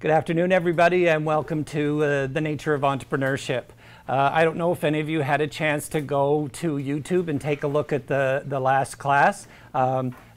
Good afternoon, everybody, and welcome to The Nature of Entrepreneurship. I don't know if any of you had a chance to go to YouTube and take a look at the last class.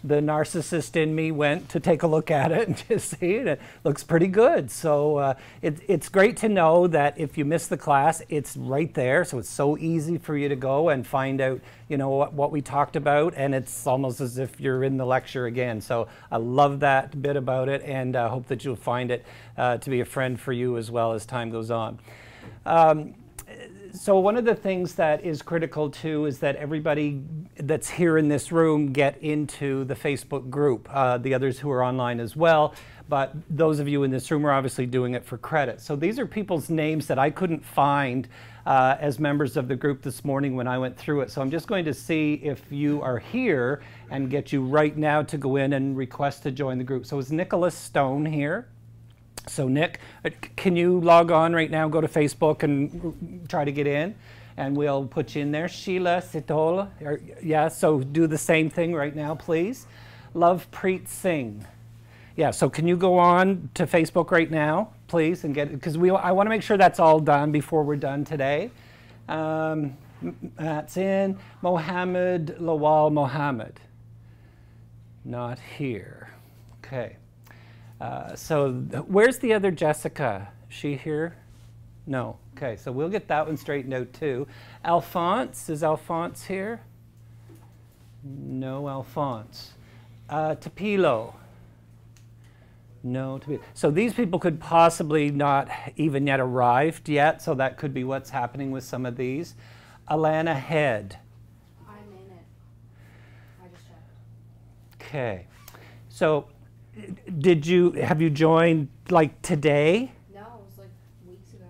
The narcissist in me went to take a look at it and just see it. It looks pretty good. So it's great to know that if you miss the class, it's right there. So it's so easy for you to go and find out, you know, what we talked about, and it's almost as if you're in the lecture again. So I love that bit about it, and hope that you'll find it to be a friend for you as well as time goes on. So one of the things that is critical too is that everybody that's here in this room get into the Facebook group, the others who are online as well, but those of you in this room are obviously doing it for credit. So these are people's names that I couldn't find as members of the group this morning when I went through it. So I'm just going to see if you are here and get you right now to go in and request to join the group. So is Nicholas Stone here? So Nick, can you log on right now, go to Facebook and try to get in, and we'll put you in there. Sheila Sitol, yeah, so do the same thing right now, please. Lovepreet Singh. Yeah, so can you go on to Facebook right now, please, and get, because I want to make sure that's all done before we're done today. That's in. Mohammed Lawal Mohammed. Not here. Okay. So where's the other Jessica? Is she here? No. Okay, so we'll get that one straightened out too. Alphonse, is Alphonse here? No Alphonse. Tapilo. No Tapilo. So these people could possibly not even yet arrived yet, so that could be what's happening with some of these. Alana Head. I'm in it. I just checked. Okay. So have you joined like today? No, it was like weeks ago.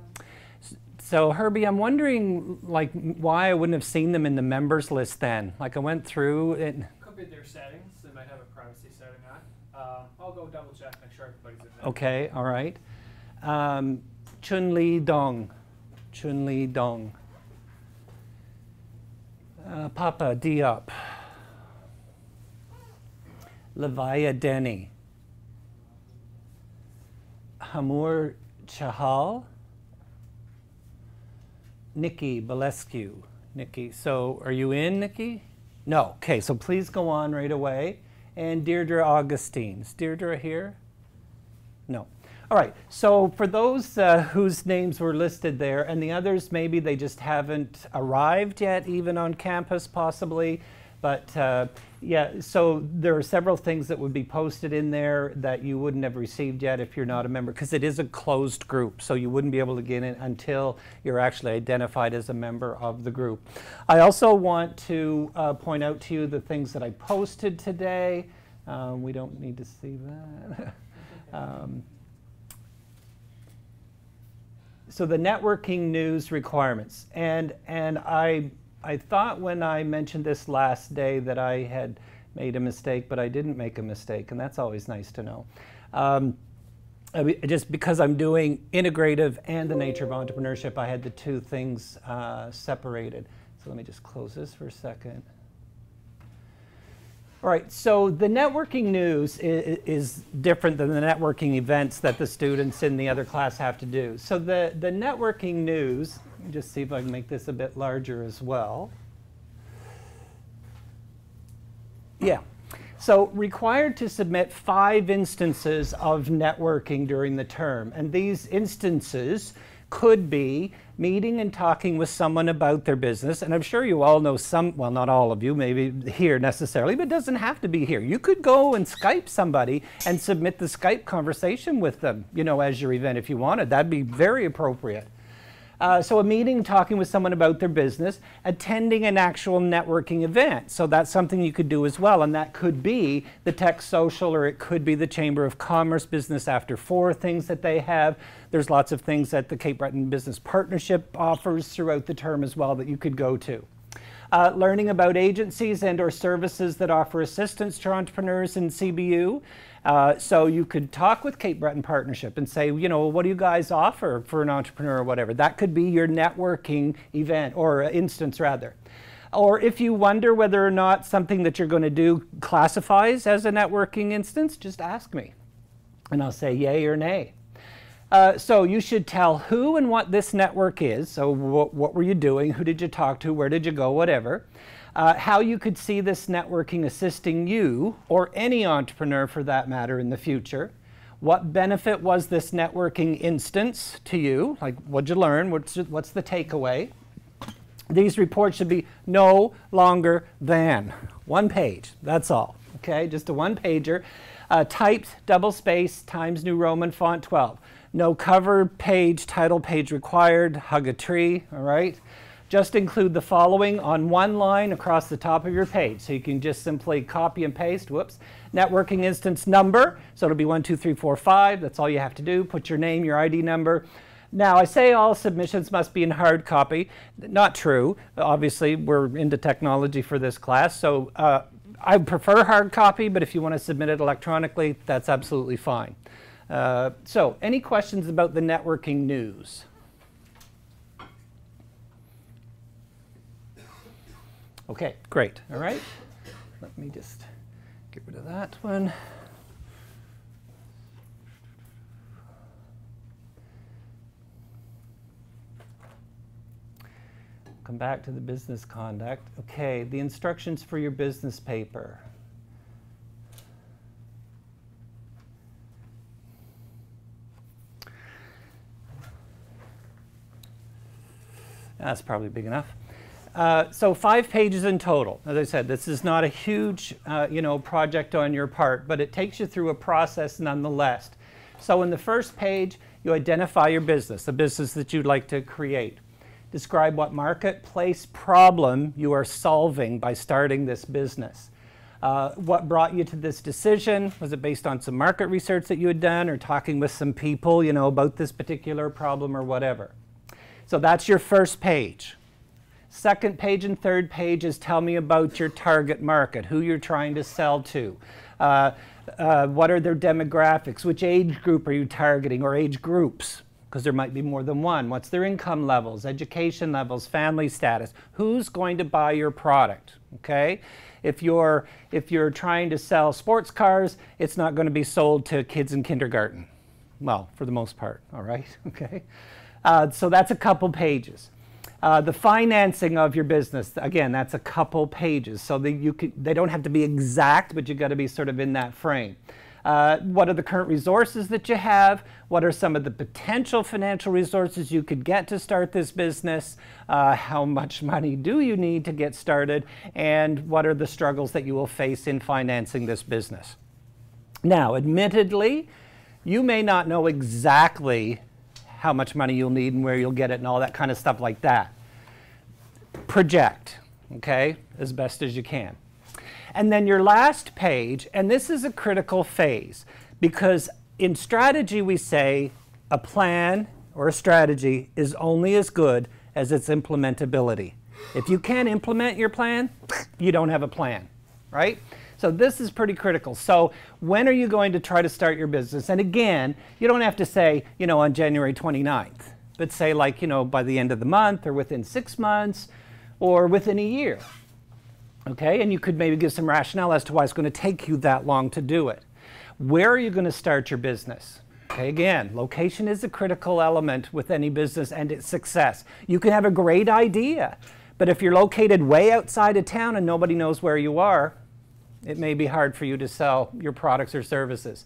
So Herbie, I'm wondering like why I wouldn't have seen them in the members list then. Like I went through it. Could be their settings. They might have a privacy setting on. I'll go double check, make sure everybody's in there. Okay, all right. Chun Li Dong. Chun Li Dong. Papa Diop. Levaya Dannie. Hamur Chahal, Nikki Balescu. Nikki, so are you in, Nikki? No. Okay, so please go on right away. And Deirdre Augustine. Is Deirdre here? No. All right, so for those whose names were listed there, and the others maybe they just haven't arrived yet, even on campus possibly, but yeah, so there are several things that would be posted in there that you wouldn't have received yet if you're not a member, because it is a closed group, so you wouldn't be able to get in until you're actually identified as a member of the group. I also want to point out to you the things that I posted today. We don't need to see that. So the networking news requirements, and I thought when I mentioned this last day that I had made a mistake, but I didn't make a mistake, and that's always nice to know. Just because I'm doing integrative and the nature of entrepreneurship, I had the two things separated. So let me just close this for a second. All right, so the networking news is different than the networking events that the students in the other class have to do. So the networking news, let me just see if I can make this a bit larger as well. Yeah, so required to submit 5 instances of networking during the term. And these instances could be meeting and talking with someone about their business. And I'm sure you all know some, well, not all of you, maybe here necessarily, but it doesn't have to be here. You could go and Skype somebody and submit the Skype conversation with them, you know, as your event if you wanted. That'd be very appropriate. So a meeting, talking with someone about their business, attending an actual networking event. So that's something you could do as well, and that could be the Tech Social, or it could be the Chamber of Commerce Business After 4 things that they have. There's lots of things that the Cape Breton Business Partnership offers throughout the term as well that you could go to. Learning about agencies and or services that offer assistance to entrepreneurs in CBU. So you could talk with Cape Breton Partnership and say, you know, what do you guys offer for an entrepreneur or whatever? That could be your networking event, or instance rather. Or if you wonder whether or not something that you're going to do classifies as a networking instance, just ask me and I'll say yay or nay. So you should tell who and what this network is. So what were you doing? Who did you talk to? Where did you go? Whatever. How you could see this networking assisting you, or any entrepreneur for that matter, in the future. What benefit was this networking instance to you? Like, what'd you learn? What's the takeaway? These reports should be no longer than 1 page. That's all. Okay, just a 1-pager. Typed, double space, Times New Roman font 12. No cover page, title page required. Hug a tree. All right. Just include the following on one line across the top of your page. So you can just simply copy and paste. Whoops. Networking instance number. So it'll be 1, 2, 3, 4, 5. That's all you have to do. Put your name, your ID number. Now, I say all submissions must be in hard copy. Not true. Obviously, we're into technology for this class. So I prefer hard copy, but if you want to submit it electronically, that's absolutely fine. So any questions about the networking news? Okay, great. All right. Let me just get rid of that one. Come back to the business conduct. Okay, the instructions for your business paper. That's probably big enough. So 5 pages in total. As I said, this is not a huge project on your part, but it takes you through a process nonetheless. So in the first page, you identify your business, the business that you'd like to create. Describe what marketplace problem you are solving by starting this business. What brought you to this decision? Was it based on some market research that you had done, or talking with some people, about this particular problem or whatever? So that's your first page. Second page and third page is tell me about your target market, who you're trying to sell to. What are their demographics? Which age group are you targeting, or age groups? Because there might be more than one. What's their income levels, education levels, family status? Who's going to buy your product? Okay? If you're trying to sell sports cars, it's not going to be sold to kids in kindergarten. Well, for the most part, all right? Okay? So that's a couple pages. The financing of your business, again, that's a couple pages. So they don't have to be exact, but you've got to be sort of in that frame. What are the current resources that you have? What are some of the potential financial resources you could get to start this business? How much money do you need to get started? And what are the struggles that you will face in financing this business? Now, admittedly, you may not know exactly how much money you'll need and where you'll get it and all that kind of stuff like that. Project, okay, as best as you can. And then your last page, and this is a critical phase, because in strategy we say a plan or a strategy is only as good as its implementability. If you can't implement your plan, you don't have a plan, right? So this is pretty critical. So when are you going to try to start your business? And again, you don't have to say, on January 29th, but say like, by the end of the month, or within 6 months, or within a year. Okay, and you could maybe give some rationale as to why it's going to take you that long to do it. Where are you going to start your business? Okay, again, location is a critical element with any business and its success. You can have a great idea, but if you're located way outside of town and nobody knows where you are, it may be hard for you to sell your products or services.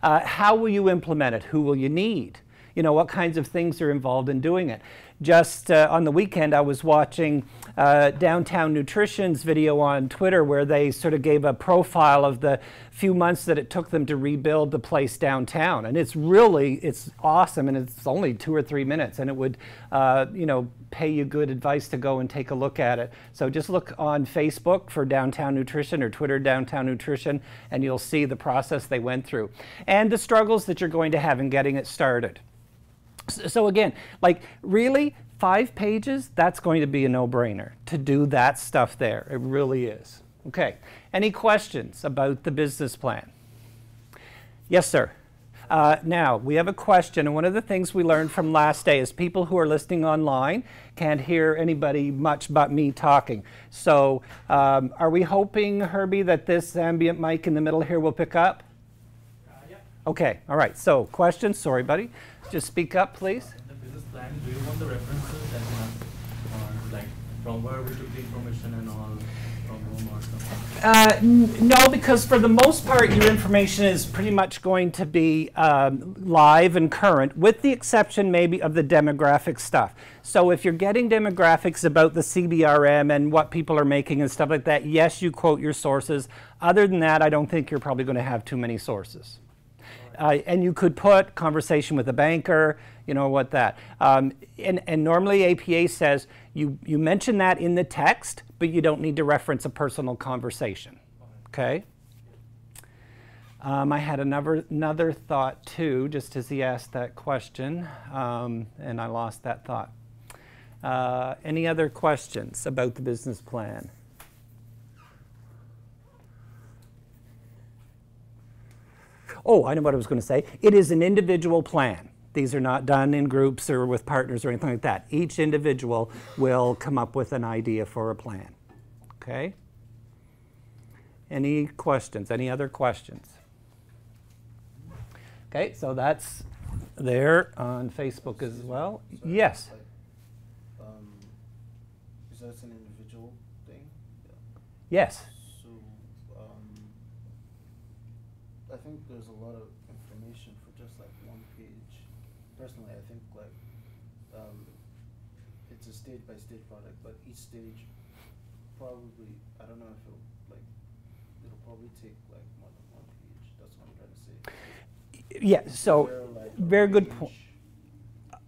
How will you implement it? Who will you need? What kinds of things are involved in doing it? Just on the weekend, I was watching Downtown Nutrition's video on Twitter, where they sort of gave a profile of the few months that it took them to rebuild the place downtown. And it's awesome, and it's only 2 or 3 minutes, and it would, pay you good advice to go and take a look at it. So just look on Facebook for Downtown Nutrition, or Twitter Downtown Nutrition, and you'll see the process they went through and the struggles that you're going to have in getting it started. So again, like really 5 pages, that's going to be a no-brainer to do that stuff there. It really is. Okay, any questions about the business plan? Yes, sir. Now, we have a question, and one of the things we learned from last day is people who are listening online can't hear anybody much but me talking. So are we hoping, Herbie, that this ambient mic in the middle here will pick up? Yep. Okay, all right. So questions? Sorry, buddy. Just speak up, please. In the business plan, do you want the references that you have, or like from where we took the information and all, from whom or something? No, because for the most part, your information is pretty much going to be live and current, with the exception maybe of the demographic stuff. So if you're getting demographics about the CBRM and what people are making and stuff like that, yes, you quote your sources. Other than that, I don't think you're probably going to have too many sources. And you could put conversation with a banker, you know, what that. And normally APA says you mention that in the text, but you don't need to reference a personal conversation, okay? I had another thought too, just as he asked that question, and I lost that thought. Any other questions about the business plan? Oh, I know what I was going to say. It is an individual plan. These are not done in groups or with partners or anything like that. Each individual will come up with an idea for a plan. Okay? Any questions? Any other questions? Okay, so that's there on Facebook as well. Sorry, Yes. Is that an individual thing? Yes. So, I think there's a lot of information for just like one page. Personally, I think like it's a stage by stage product, but each stage probably, I don't know if it'll probably take like more than one page. That's what I'm trying to say. Yeah, so Is there, like, a very good point.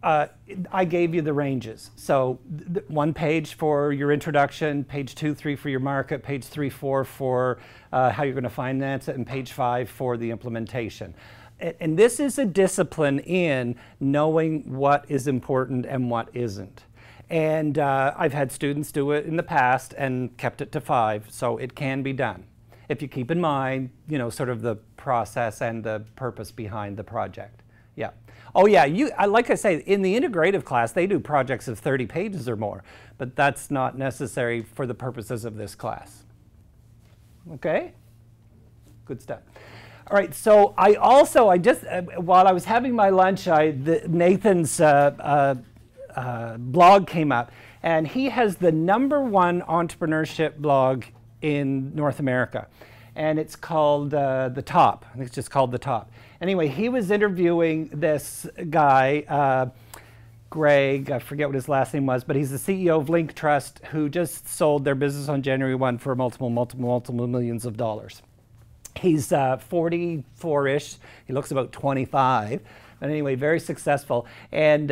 range? I gave you the ranges. So one page for your introduction, page 2, 3 for your market, page 3, 4 for how you're going to finance it, and page 5 for the implementation. And this is a discipline in knowing what is important and what isn't. And I've had students do it in the past and kept it to 5, so it can be done if you keep in mind, you know, sort of the process and the purpose behind the project. Yeah. Oh yeah, like I say, in the integrative class, they do projects of 30 pages or more, but that's not necessary for the purposes of this class. Okay? Good stuff. All right, so I just, while I was having my lunch, Nathan's blog came up, and he has the #1 entrepreneurship blog in North America, and it's called The Top. I think it's just called The Top. Anyway, he was interviewing this guy, Greg, I forget what his last name was, but he's the CEO of Link Trust, who just sold their business on January 1 for multiple millions of dollars. He's 44-ish. He looks about 25. But anyway, very successful. And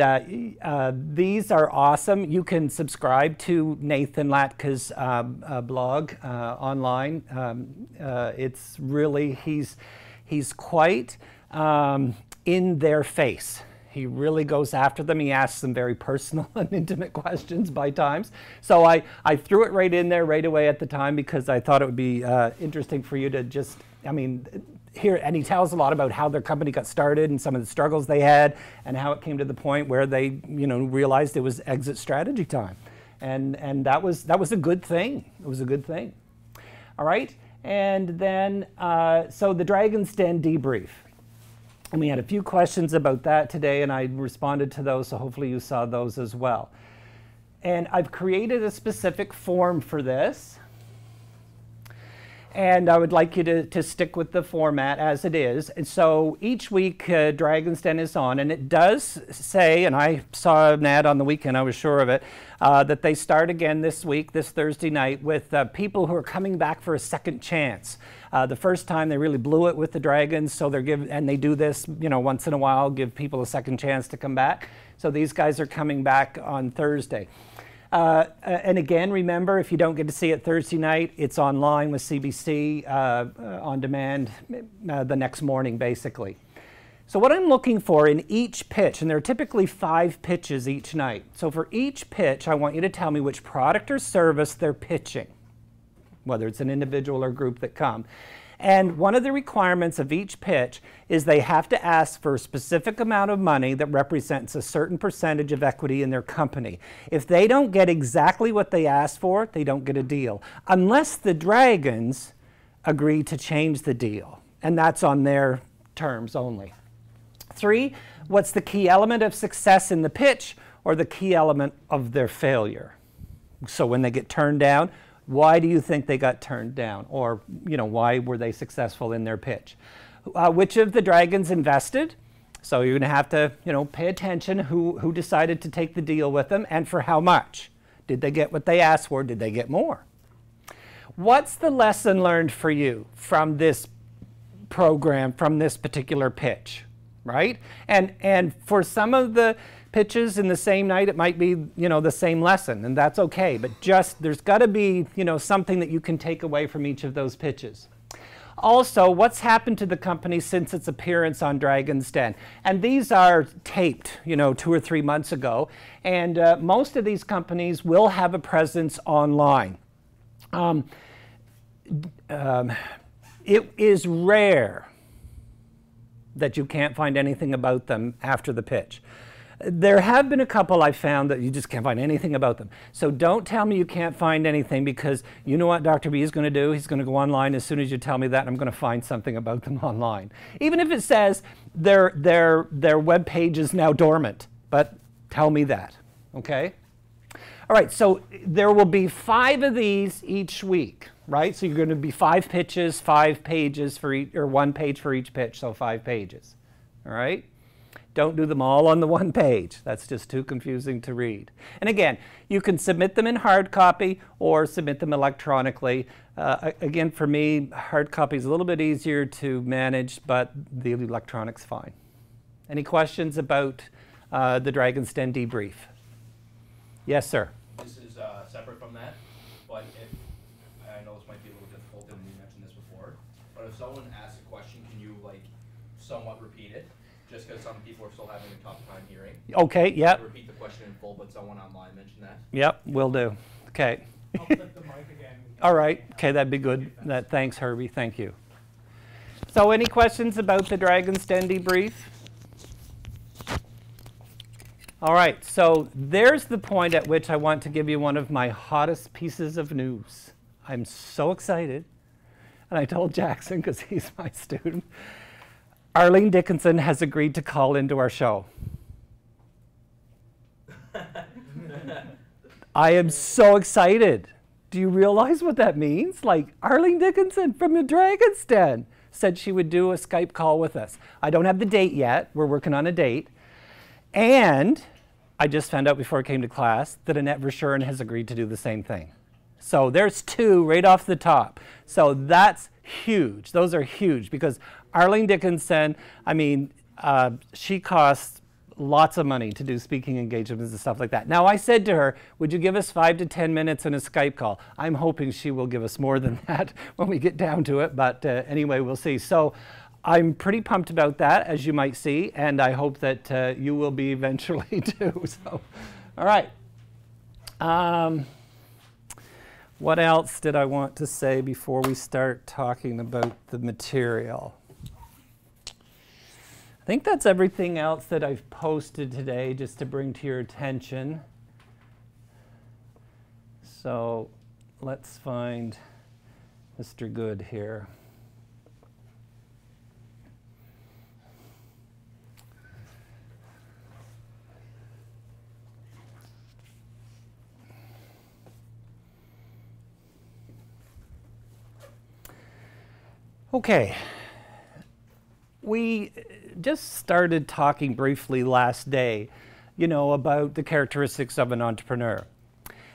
these are awesome. You can subscribe to Nathan Latka's blog online. It's really, he's quite in their face. He really goes after them. He asks them very personal and intimate questions by times. So I threw it right in there right away at the time because I thought it would be interesting for you to just, I mean, hear, and he tells a lot about how their company got started and some of the struggles they had and how it came to the point where they, you know, realized it was exit strategy time. And that was a good thing. It was a good thing. All right. And then, so the Dragon's Den debrief. And we had a few questions about that today, and I responded to those, so hopefully you saw those as well. And I've created a specific form for this. And I would like you to stick with the format as it is. And so each week, Dragon's Den is on, and it does say, and I saw an ad on the weekend, I was sure of it, that they start again this week, this Thursday night, with people who are coming back for a second chance. The first time they really blew it with the Dragons, so and they do this, you know, once in a while, give people a second chance to come back. So these guys are coming back on Thursday. And again, remember, if you don't get to see it Thursday night, it's online with CBC on demand the next morning, basically. So what I'm looking for in each pitch, and there are typically 5 pitches each night. So for each pitch, I want you to tell me which product or service they're pitching, whether it's an individual or group that come. And one of the requirements of each pitch is they have to ask for a specific amount of money that represents a certain percentage of equity in their company. If they don't get exactly what they asked for, they don't get a deal, unless the Dragons agree to change the deal. And that's on their terms only. 3, what's the key element of success in the pitch or the key element of their failure? So when they get turned down, why do you think they got turned down? Or, why were they successful in their pitch? Which of the dragons invested? So you're going to have to, pay attention who decided to take the deal with them and for how much. Did they get what they asked for? Did they get more? What's the lesson learned for you from this program, from this particular pitch, right? And for some of the pitches in the same night, it might be, the same lesson, and that's okay. But just, there's got to be, something that you can take away from each of those pitches. Also, what's happened to the company since its appearance on Dragon's Den? And these are taped, 2 or 3 months ago. And most of these companies will have a presence online. It is rare that you can't find anything about them after the pitch. There have been a couple I found that you just can't find anything about them. So don't tell me you can't find anything, because you know what Dr. B is going to do? He's going to go online as soon as you tell me that, and I'm going to find something about them online. Even if it says their web page is now dormant, but tell me that, okay? All right, so there will be 5 of these each week, right? So you're going to be 5 pitches, 5 pages for each, or 1 page for each pitch, so 5 pages, all right? Don't do them all on the 1 page. That's just too confusing to read. And again, you can submit them in hard copy or submit them electronically. Again, for me, hard copy is a little bit easier to manage, but the electronic's fine. Any questions about the Dragon's Den debrief? Yes, sir. This is separate from that, but I know this might be a little difficult, and we mentioned this before, but if someone asks a question, can you somewhat repeat it? Just because some people are still having a tough time hearing. Okay, yep. Repeat the question in full, but someone online mentioned that. Yep, will do. Okay. I'll flip the mic again. All right. Okay, that'd be good. Thanks, Herbie. Thank you. So any questions about the Dragon's Den debrief? All right, so there's the point at which I want to give you one of my hottest pieces of news. I'm so excited. And I told Jackson, because he's my student, Arlene Dickinson has agreed to call into our show. I am so excited. Do you realize what that means? Arlene Dickinson from the Dragon's Den said she would do a Skype call with us. I don't have the date yet. We're working on a date. And I just found out before I came to class that Annette Verschuren has agreed to do the same thing. So there's 2 right off the top. So that's huge. Those are huge, because Arlene Dickinson, she costs lots of money to do speaking engagements and stuff like that. Now, I said to her, would you give us 5 to 10 minutes in a Skype call? I'm hoping she will give us more than that when we get down to it, but anyway, we'll see. So I'm pretty pumped about that, as you might see, and I hope that you will be eventually too. So, all right. What else did I want to say before we start talking about the material? I think that's everything else that I've posted today, just to bring to your attention. So let's find Mr. Good here. Okay, we just started talking briefly last day, about the characteristics of an entrepreneur.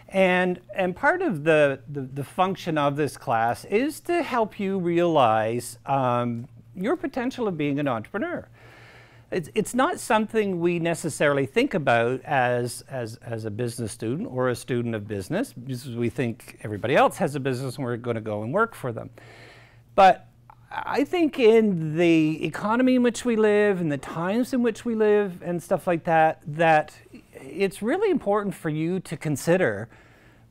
And part of the function of this class is to help you realize your potential of being an entrepreneur. It's not something we necessarily think about as a business student or a student of business, because we think everybody else has a business and we're going to go and work for them. But I think in the economy in which we live, and the times in which we live, and stuff like that, that it's really important for you to consider,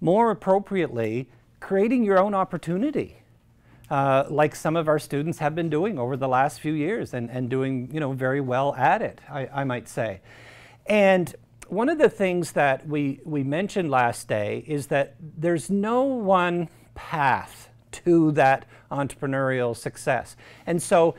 more appropriately, creating your own opportunity, like some of our students have been doing over the last few years, and doing very well at it, I might say. And one of the things that we mentioned last day is that there's no one path to that entrepreneurial success. And so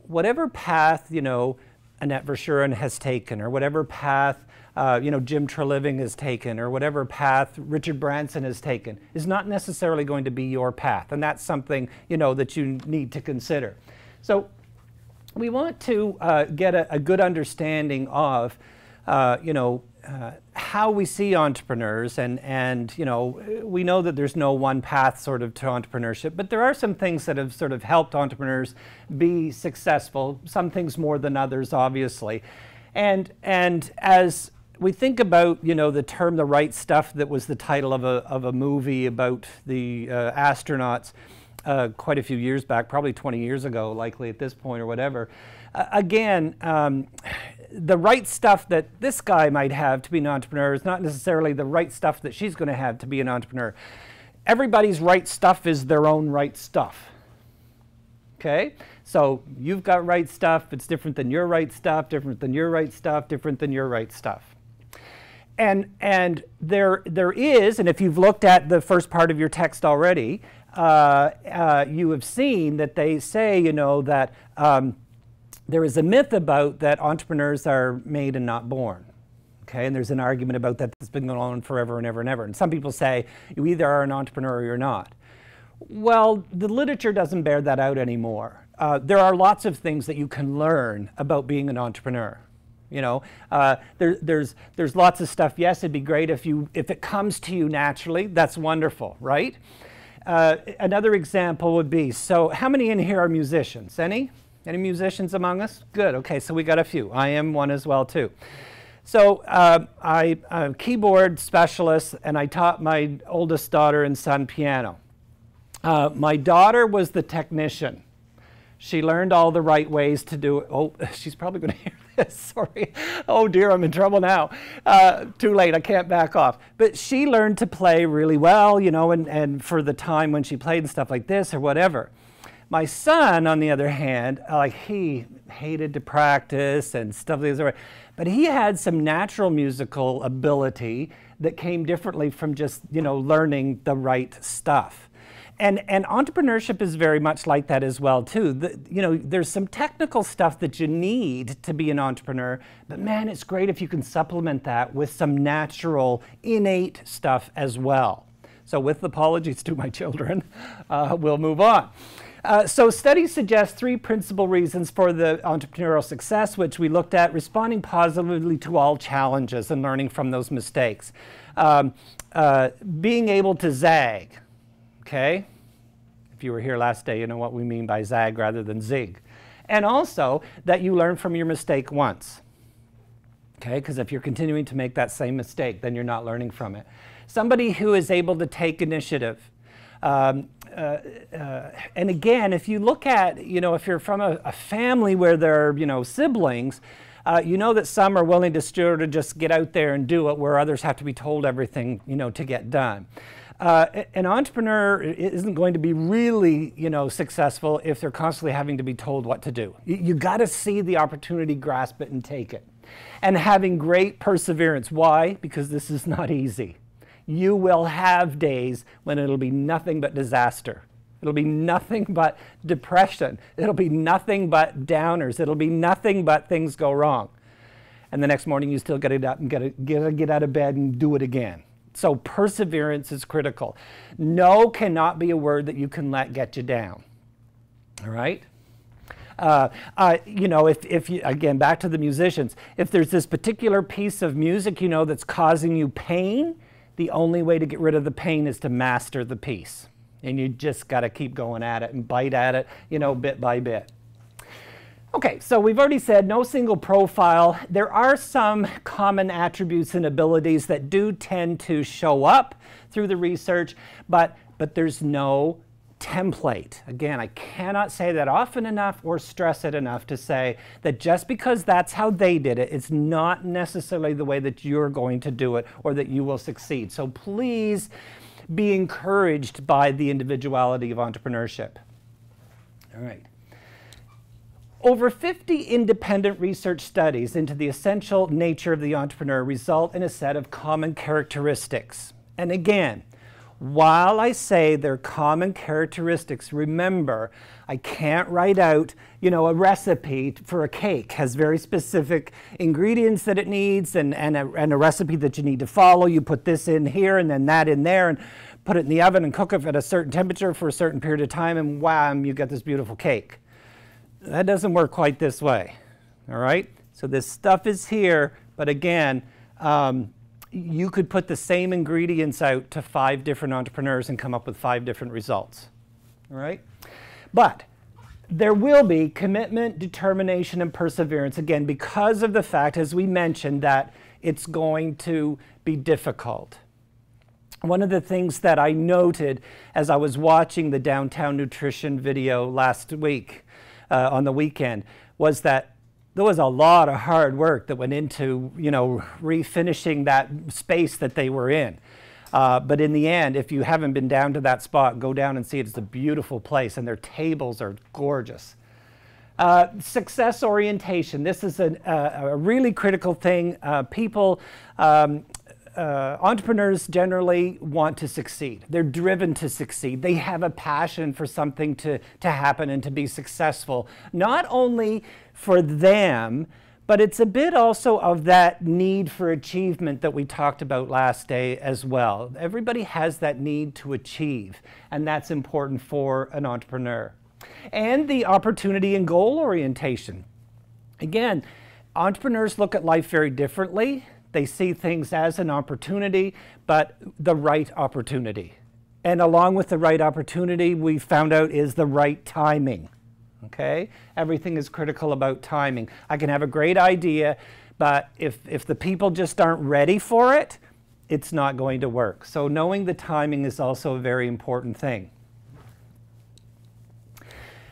whatever path, Annette Verschuren has taken, or whatever path, Jim Treliving has taken, or whatever path Richard Branson has taken, is not necessarily going to be your path. And that's something, that you need to consider. So we want to get a good understanding of, how we see entrepreneurs, and we know that there's no one path sort of to entrepreneurship, but there are some things that have sort of helped entrepreneurs be successful, some things more than others, obviously. And as we think about, the term "the right stuff" that was the title of a movie about the astronauts quite a few years back, probably 20 years ago, likely at this point or whatever. Again, the right stuff that this guy might have to be an entrepreneur is not necessarily the right stuff that she's going to have to be an entrepreneur. Everybody's right stuff is their own right stuff. Okay? So you've got right stuff, it's different than your right stuff, different than your right stuff, different than your right stuff. And there is, and if you've looked at the first part of your text already, you have seen that they say, that there is a myth about that entrepreneurs are made and not born. Okay, and there's an argument about that that's been going on forever and ever and ever. And some people say you either are an entrepreneur or you're not. Well, the literature doesn't bear that out anymore. There are lots of things that you can learn about being an entrepreneur. There's lots of stuff. Yes, it'd be great if it comes to you naturally. That's wonderful, right? Another example would be, so how many in here are musicians? Any musicians among us? Good. Okay, so we got a few. I am one as well too. So I'm a keyboard specialist, and I taught my oldest daughter and son piano. My daughter was the technician. She learned all the right ways to do it. Oh, she's probably going to hear this. Sorry. Oh dear, I'm in trouble now. Too late, I can't back off. But she learned to play really well, and for the time when she played and stuff like this or whatever. My son, on the other hand, he hated to practice and stuff like this, but he had some natural musical ability that came differently from just, learning the right stuff. And entrepreneurship is very much like that as well, too. There's some technical stuff that you need to be an entrepreneur, but man, it's great if you can supplement that with some natural, innate stuff as well. So with apologies to my children, we'll move on. So studies suggest 3 principal reasons for the entrepreneurial success, which we looked at: responding positively to all challenges and learning from those mistakes. Being able to zag, okay? If you were here last day, you know what we mean by zag rather than zig. And also that you learn from your mistake once, okay? Because if you're continuing to make that same mistake, then you're not learning from it. Somebody who is able to take initiative. And again, if you look at, if you're from a family where there are, siblings, that some are willing to sort of just get out there and do it, where others have to be told everything, to get done. An entrepreneur isn't going to be really, successful if they're constantly having to be told what to do. You got to see the opportunity, grasp it, and take it. And having great perseverance. Why? Because this is not easy. You will have days when it'll be nothing but disaster. It'll be nothing but depression. It'll be nothing but downers. It'll be nothing but things go wrong. And the next morning you still got to get up and get out of bed and do it again. So perseverance is critical. No cannot be a word that you can let get you down. All right? If you, again, back to the musicians, if there's this particular piece of music, that's causing you pain, the only way to get rid of the pain is to master the piece. And you just got to keep going at it and bite at it, bit by bit. Okay, so we've already said no single profile. There are some common attributes and abilities that do tend to show up through the research, but there's no template. Again, I cannot say that often enough or stress it enough to say that just because that's how they did it, it's not necessarily the way that you're going to do it or that you will succeed. So please be encouraged by the individuality of entrepreneurship. All right. Over 50 independent research studies into the essential nature of the entrepreneur result in a set of common characteristics. And again, While I say they're common characteristics, remember, I can't write out, a recipe for a cake. Has very specific ingredients that it needs and a recipe that you need to follow. You put this in here and then that in there and put it in the oven and cook it at a certain temperature for a certain period of time, and wham, you get this beautiful cake. That doesn't work quite this way, all right? So this stuff is here, but again, you could put the same ingredients out to 5 different entrepreneurs and come up with 5 different results, all right? But there will be commitment, determination, and perseverance, again, because of the fact, as we mentioned, that it's going to be difficult. One of the things that I noted as I was watching the Downtown Nutrition video last week, on the weekend, was that there was a lot of hard work that went into, refinishing that space that they were in. But in the end, if you haven't been down to that spot, go down and see it. It's a beautiful place, and their tables are gorgeous. Success orientation. This is a really critical thing. Entrepreneurs generally want to succeed. They're driven to succeed. They have a passion for something to happen and to be successful. Not only for them, but it's a bit also of that need for achievement that we talked about last day as well. Everybody has that need to achieve, and that's important for an entrepreneur. And the opportunity and goal orientation. Again, entrepreneurs look at life very differently. They see things as an opportunity, but the right opportunity. And along with the right opportunity, we found out is the right timing. Okay? Everything is critical about timing. I can have a great idea, but if the people just aren't ready for it, it's not going to work. So knowing the timing is also a very important thing.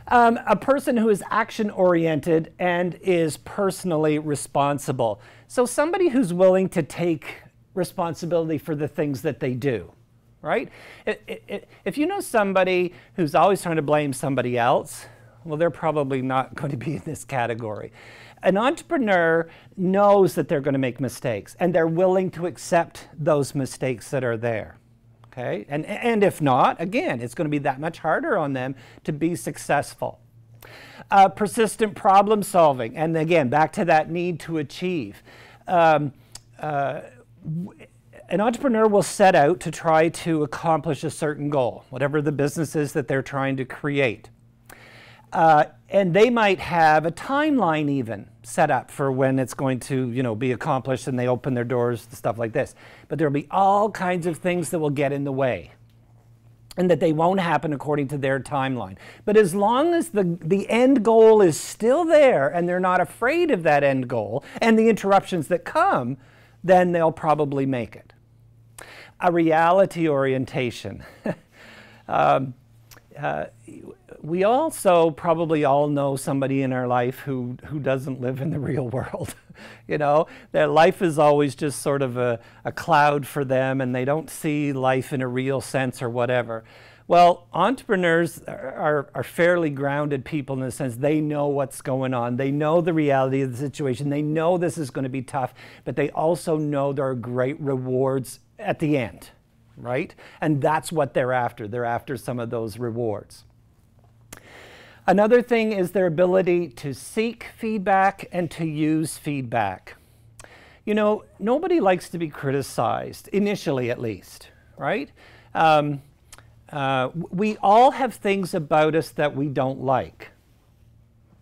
A person who is action-oriented and is personally responsible. So somebody who's willing to take responsibility for the things that they do, right? If you know somebody who's always trying to blame somebody else, well, they're probably not going to be in this category. An entrepreneur knows that they're going to make mistakes, and they're willing to accept those mistakes that are there. Okay? And if not, again, it's going to be that much harder on them to be successful. Persistent problem solving, and again, back to that need to achieve. An entrepreneur will set out to try to accomplish a certain goal, whatever the business is that they're trying to create. And they might have a timeline even set up for when it's going to, be accomplished, and they open their doors, stuff like this. But there'll be all kinds of things that will get in the way, and that they won't happen according to their timeline. But as long as the end goal is still there, and they're not afraid of that end goal and the interruptions that come, then they'll probably make it. A reality orientation. We also probably all know somebody in our life who doesn't live in the real world. Their life is always just sort of a cloud for them, and they don't see life in a real sense or whatever. Well, entrepreneurs are fairly grounded people in the sense they know what's going on. They know the reality of the situation. They know this is going to be tough, but they also know there are great rewards at the end, right? And that's what they're after. They're after some of those rewards. Another thing is their ability to seek feedback and to use feedback. Nobody likes to be criticized, initially at least, right? We all have things about us that we don't like.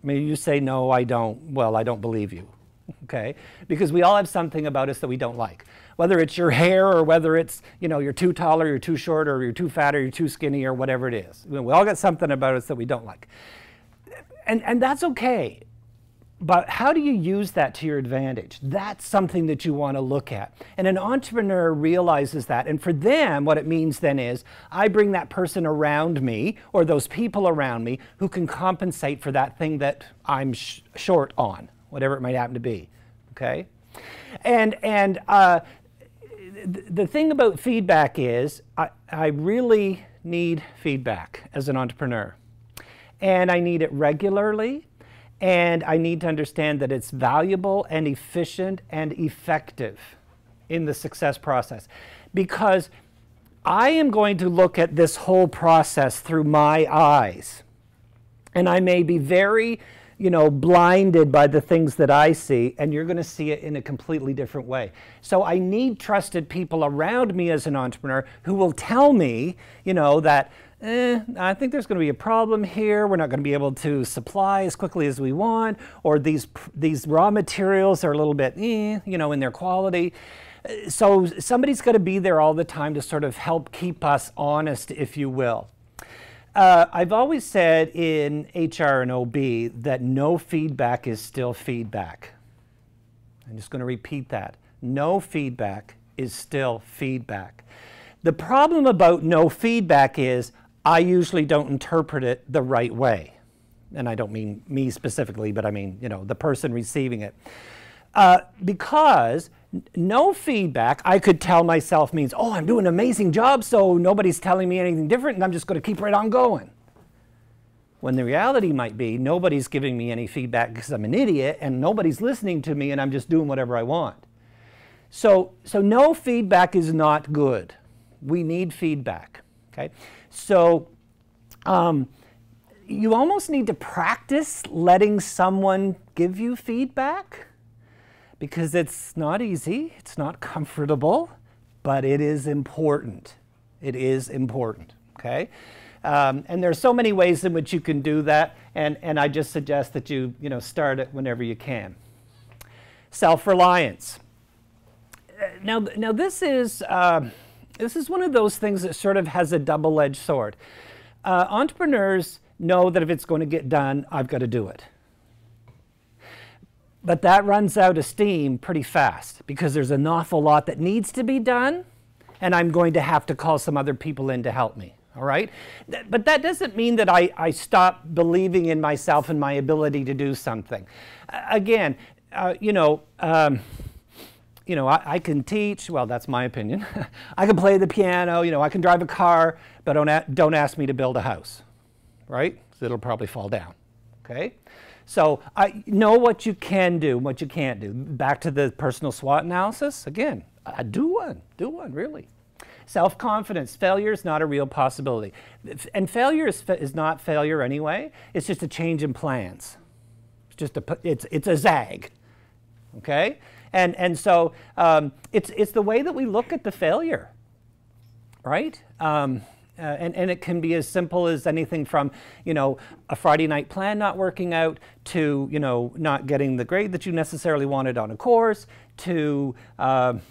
Maybe you say, no, I don't. Well, I don't believe you, okay? Because we all have something about us that we don't like. Whether it's your hair, or whether it's, you're too tall, or you're too short, or you're too fat, or you're too skinny, or whatever it is. We all got something about us that we don't like. And that's okay. But how do you use that to your advantage? That's something that you want to look at. And an entrepreneur realizes that. And for them, what it means then is, I bring that person around me, or those people around me, who can compensate for that thing that I'm short on, whatever it might happen to be. Okay? And the thing about feedback is, I really need feedback as an entrepreneur. And I need it regularly, and I need to understand that it's valuable and efficient and effective in the success process. Because I am going to look at this whole process through my eyes. And I may be very, blinded by the things that I see, and you're going to see it in a completely different way. So I need trusted people around me as an entrepreneur who will tell me, that I think there's going to be a problem here. We're not going to be able to supply as quickly as we want, or these raw materials are a little bit, in their quality. So somebody's got to be there all the time to sort of help keep us honest, if you will. I've always said in HR and OB that no feedback is still feedback. I'm just going to repeat that. No feedback is still feedback. The problem about no feedback is I usually don't interpret it the right way. And I don't mean me specifically, but I mean, the person receiving it. Because no feedback, I could tell myself means, oh, I'm doing an amazing job, so nobody's telling me anything different, and I'm just going to keep right on going. When the reality might be, nobody's giving me any feedback because I'm an idiot, and nobody's listening to me, and I'm just doing whatever I want. So no feedback is not good. We need feedback, okay? So you almost need to practice letting someone give you feedback, because it's not easy, it's not comfortable, but it is important. It is important, okay? And there's so many ways in which you can do that, and I just suggest that you start it whenever you can. Self-reliance. Now this is one of those things that sort of has a double-edged sword. Entrepreneurs know that if it's going to get done, I've got to do it. But that runs out of steam pretty fast because there's an awful lot that needs to be done, and I'm going to have to call some other people in to help me, all right? But that doesn't mean that I stop believing in myself and my ability to do something. Again, I can teach, well, that's my opinion. I can play the piano, I can drive a car, but don't ask me to build a house, right? So it'll probably fall down, okay? So I know what you can do, what you can't do. Back to the personal SWOT analysis, again, do one, really. Self-confidence, failure is not a real possibility. And failure is not failure anyway, it's just a change in plans. It's a zag, okay? And so it's the way that we look at the failure, right? And it can be as simple as anything from, a Friday night plan not working out to, not getting the grade that you necessarily wanted on a course to, all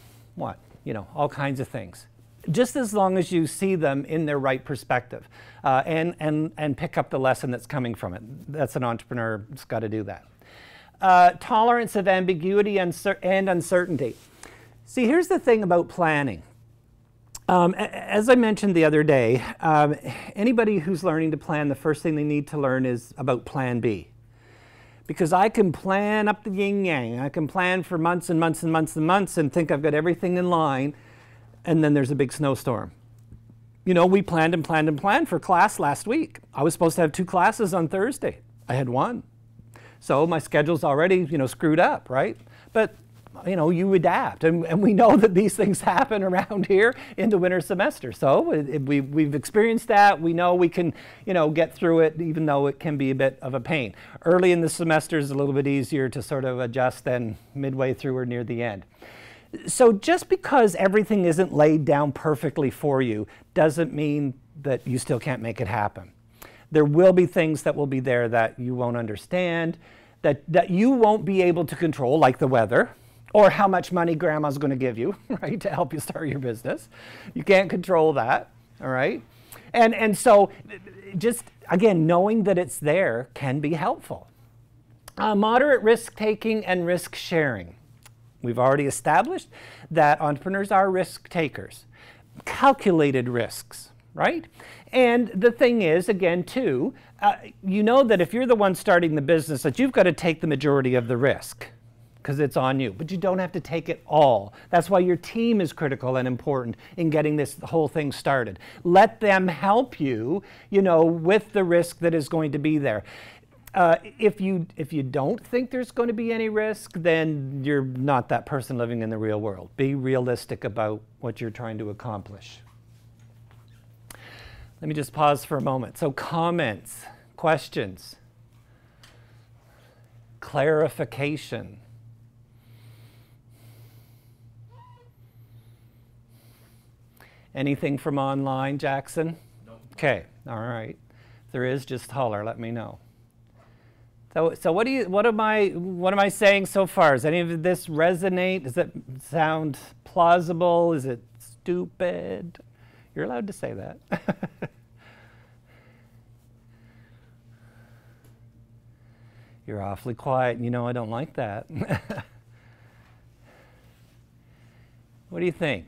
kinds of things. Just as long as you see them in their right perspective and pick up the lesson that's coming from it. That's an entrepreneur that's got to do that. Tolerance of ambiguity and uncertainty. See, here's the thing about planning. As I mentioned the other day, anybody who's learning to plan, the first thing they need to learn is about Plan B. Because I can plan up the yin-yang. I can plan for months and months and months and months and think I've got everything in line, and then there's a big snowstorm. We planned and planned and planned for class last week. I was supposed to have 2 classes on Thursday. I had 1. So my schedule's already, screwed up, right? But you adapt, and we know that these things happen around here in the winter semester. So we've experienced that. We know we can, get through it, even though it can be a bit of a pain. Early in the semester is a little bit easier to sort of adjust than midway through or near the end. So just because everything isn't laid down perfectly for you doesn't mean that you still can't make it happen. There will be things that will be there that you won't understand, that you won't be able to control, like the weather, or how much money grandma's going to give you, right, to help you start your business. You can't control that, all right? And so just, again, knowing that it's there can be helpful. Moderate risk-taking and risk-sharing. We've already established that entrepreneurs are risk takers. Calculated risks, right? And the thing is, again, too, you know that if you're the one starting the business, that you've got to take the majority of the risk, because it's on you, but you don't have to take it all. That's why your team is critical and important in getting this whole thing started. Let them help you, with the risk that is going to be there. If you don't think there's going to be any risk, then you're not that person living in the real world. Be realistic about what you're trying to accomplish. Let me just pause for a moment. So comments, questions, clarification. Anything from online, Jackson? No. Okay, all right. If there is, just holler, let me know. So what am I saying so far? Does any of this resonate? Does it sound plausible? Is it stupid? You're allowed to say that. You're awfully quiet, and you know I don't like that. What do you think?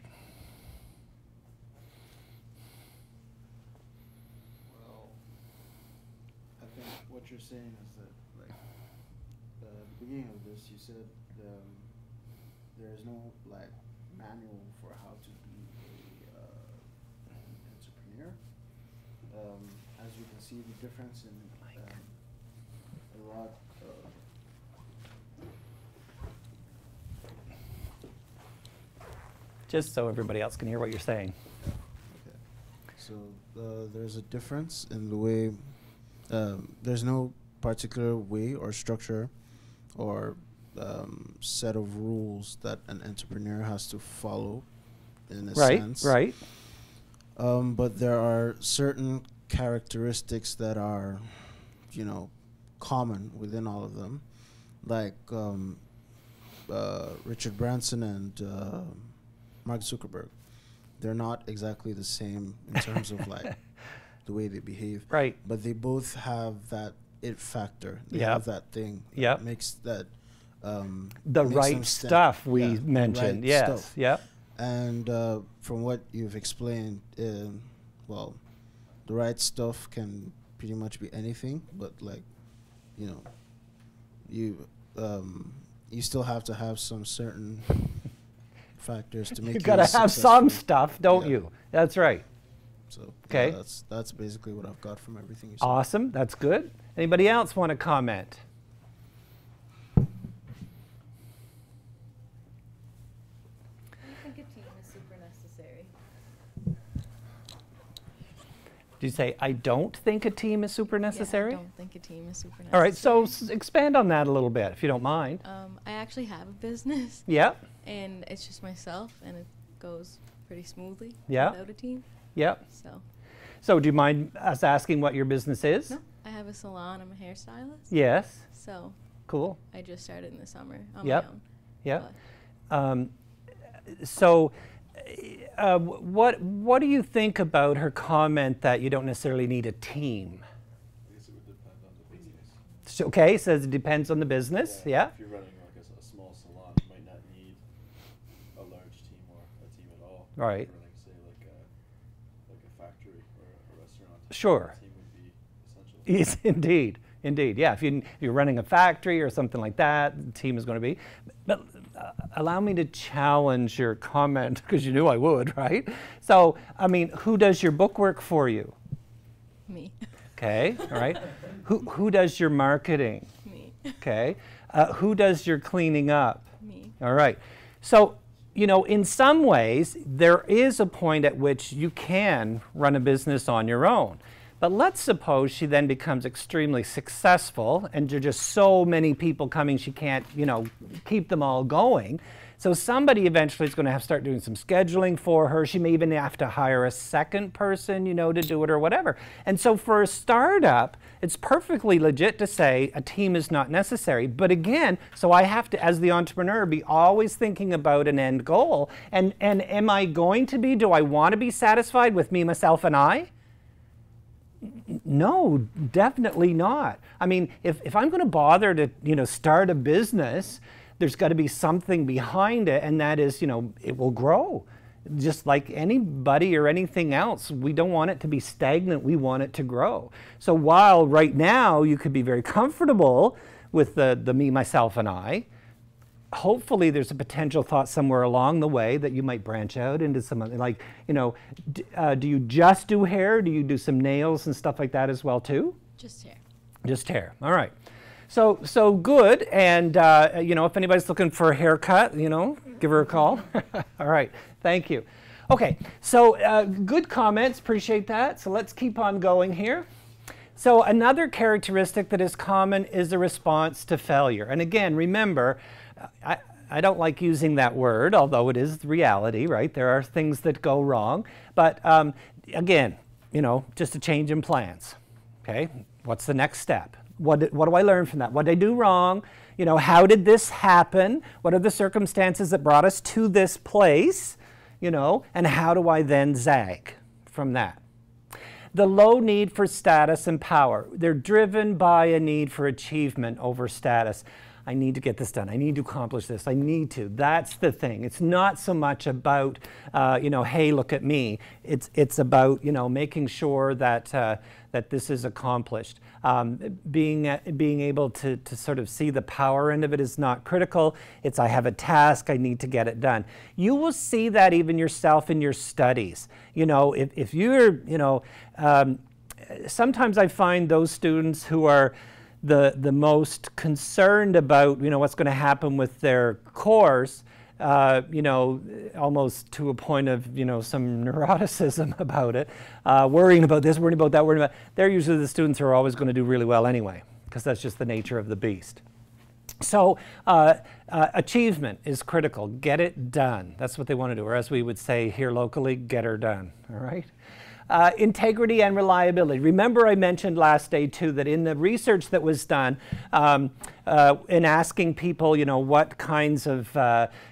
Well, I think what you're saying is that, like, at the beginning of this, you said there is no like manual for how to be an entrepreneur. As you can see, the difference in a lot. Just so everybody else can hear what you're saying. Okay. So there's a difference in the way. There's no particular way or structure or set of rules that an entrepreneur has to follow in a sense. Right. But there are certain characteristics that are, common within all of them, like Richard Branson and Mark Zuckerberg. They're not exactly the same in terms of like the way they behave. Right. But they both have that it factor. They Yep. have that thing Yep. that makes that The makes them right stand- stuff we yeah, mentioned. right Yes. stuff. Yep. And from what you've explained, well, the right stuff can pretty much be anything, but like, you still have to have some certain factors to make You've got to have some stuff, don't Yeah. you? That's right. So Okay. yeah, that's basically what I've got from everything you said. Awesome. That's good. Anybody else want to comment? I think a team is super necessary. Do you say, I don't think a team is super necessary? Yeah, I don't think a team is super necessary. All right, so expand on that a little bit, if you don't mind. I actually have a business, Yeah, and it's just myself, and it goes pretty smoothly Yeah. without a team. yeah. So, So do you mind us asking what your business is? no, I have a salon. I'm a hairstylist. Yes, So cool. I just started in the summer on Yep. my own. Yeah. But So what do you think about her comment that you don't necessarily need a team? I guess it would depend on the business. Okay, says it depends on the business, yeah? If you're running like a small salon, you might not need a large team or a team at all. Right. If you're running, say, like a factory or a restaurant. Sure. A team would be essential. Yes, indeed, indeed. Yeah, if you're running a factory or something like that, the team is going to be. But allow me to challenge your comment, because you knew I would, right? So, I mean, who does your bookwork for you? me, Okay, all right. Who does your marketing? me, Okay. Who does your cleaning up? me. All right. So, in some ways, there is a point at which you can run a business on your own. But let's suppose she then becomes extremely successful and there are just so many people coming she can't, keep them all going. So somebody eventually is going to have to start doing some scheduling for her. She may even have to hire a second person, to do it or whatever. And so for a startup, it's perfectly legit to say a team is not necessary. But again, so I have to, as the entrepreneur, be always thinking about an end goal. And am I going to be, do I want to be satisfied with me, myself, and I? No, definitely not. I mean, if I'm going to bother to, start a business, there's got to be something behind it, and that is, it will grow. Just like anybody or anything else, we don't want it to be stagnant, we want it to grow. So while right now you could be very comfortable with the me, myself, and I, hopefully there's a potential thought somewhere along the way that you might branch out into some other, like, do you just do hair? Do you do some nails and stuff like that as well too? Just hair. Just hair, all right. So good, and if anybody's looking for a haircut, give her a call. All right, thank you. Okay, so good comments, appreciate that. So let's keep on going here. So another characteristic that is common is a response to failure. And again, remember, I don't like using that word, although it is reality, right? There are things that go wrong. But again, you know, just a change in plans, okay? What's the next step? What do I learn from that? What did I do wrong? You know, how did this happen? What are the circumstances that brought us to this place? You know, and how do I then zag from that? The low need for status and power. They're driven by a need for achievement over status. I need to get this done. I need to accomplish this. I need to. That's the thing. It's not so much about, you know, hey, look at me. It's about, you know, making sure that that this is accomplished. Being able to sort of see the power end of it is not critical. It's I have a task. I need to get it done. You will see that even yourself in your studies. You know, if you're, you know, sometimes I find those students who are the most concerned about, you know, what's going to happen with their course, you know, almost to a point of, you know, some neuroticism about it, worrying about this, worrying about that, worrying about, they're usually the students who are always going to do really well anyway, because that's just the nature of the beast. So achievement is critical. Get it done. That's what they want to do, or as we would say here locally, get her done, all right? Integrity and reliability. Remember I mentioned last day too that in the research that was done in asking people, you know, what kinds of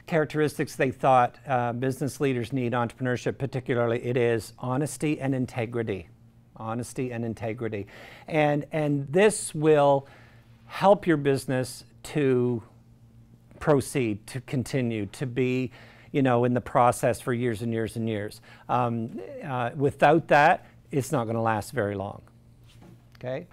characteristics they thought business leaders need, entrepreneurship particularly, it is honesty and integrity. Honesty and integrity. And this will help your business to proceed, to continue, to be, you know, in the process for years and years and years. Without that, it's not going to last very long. Okay.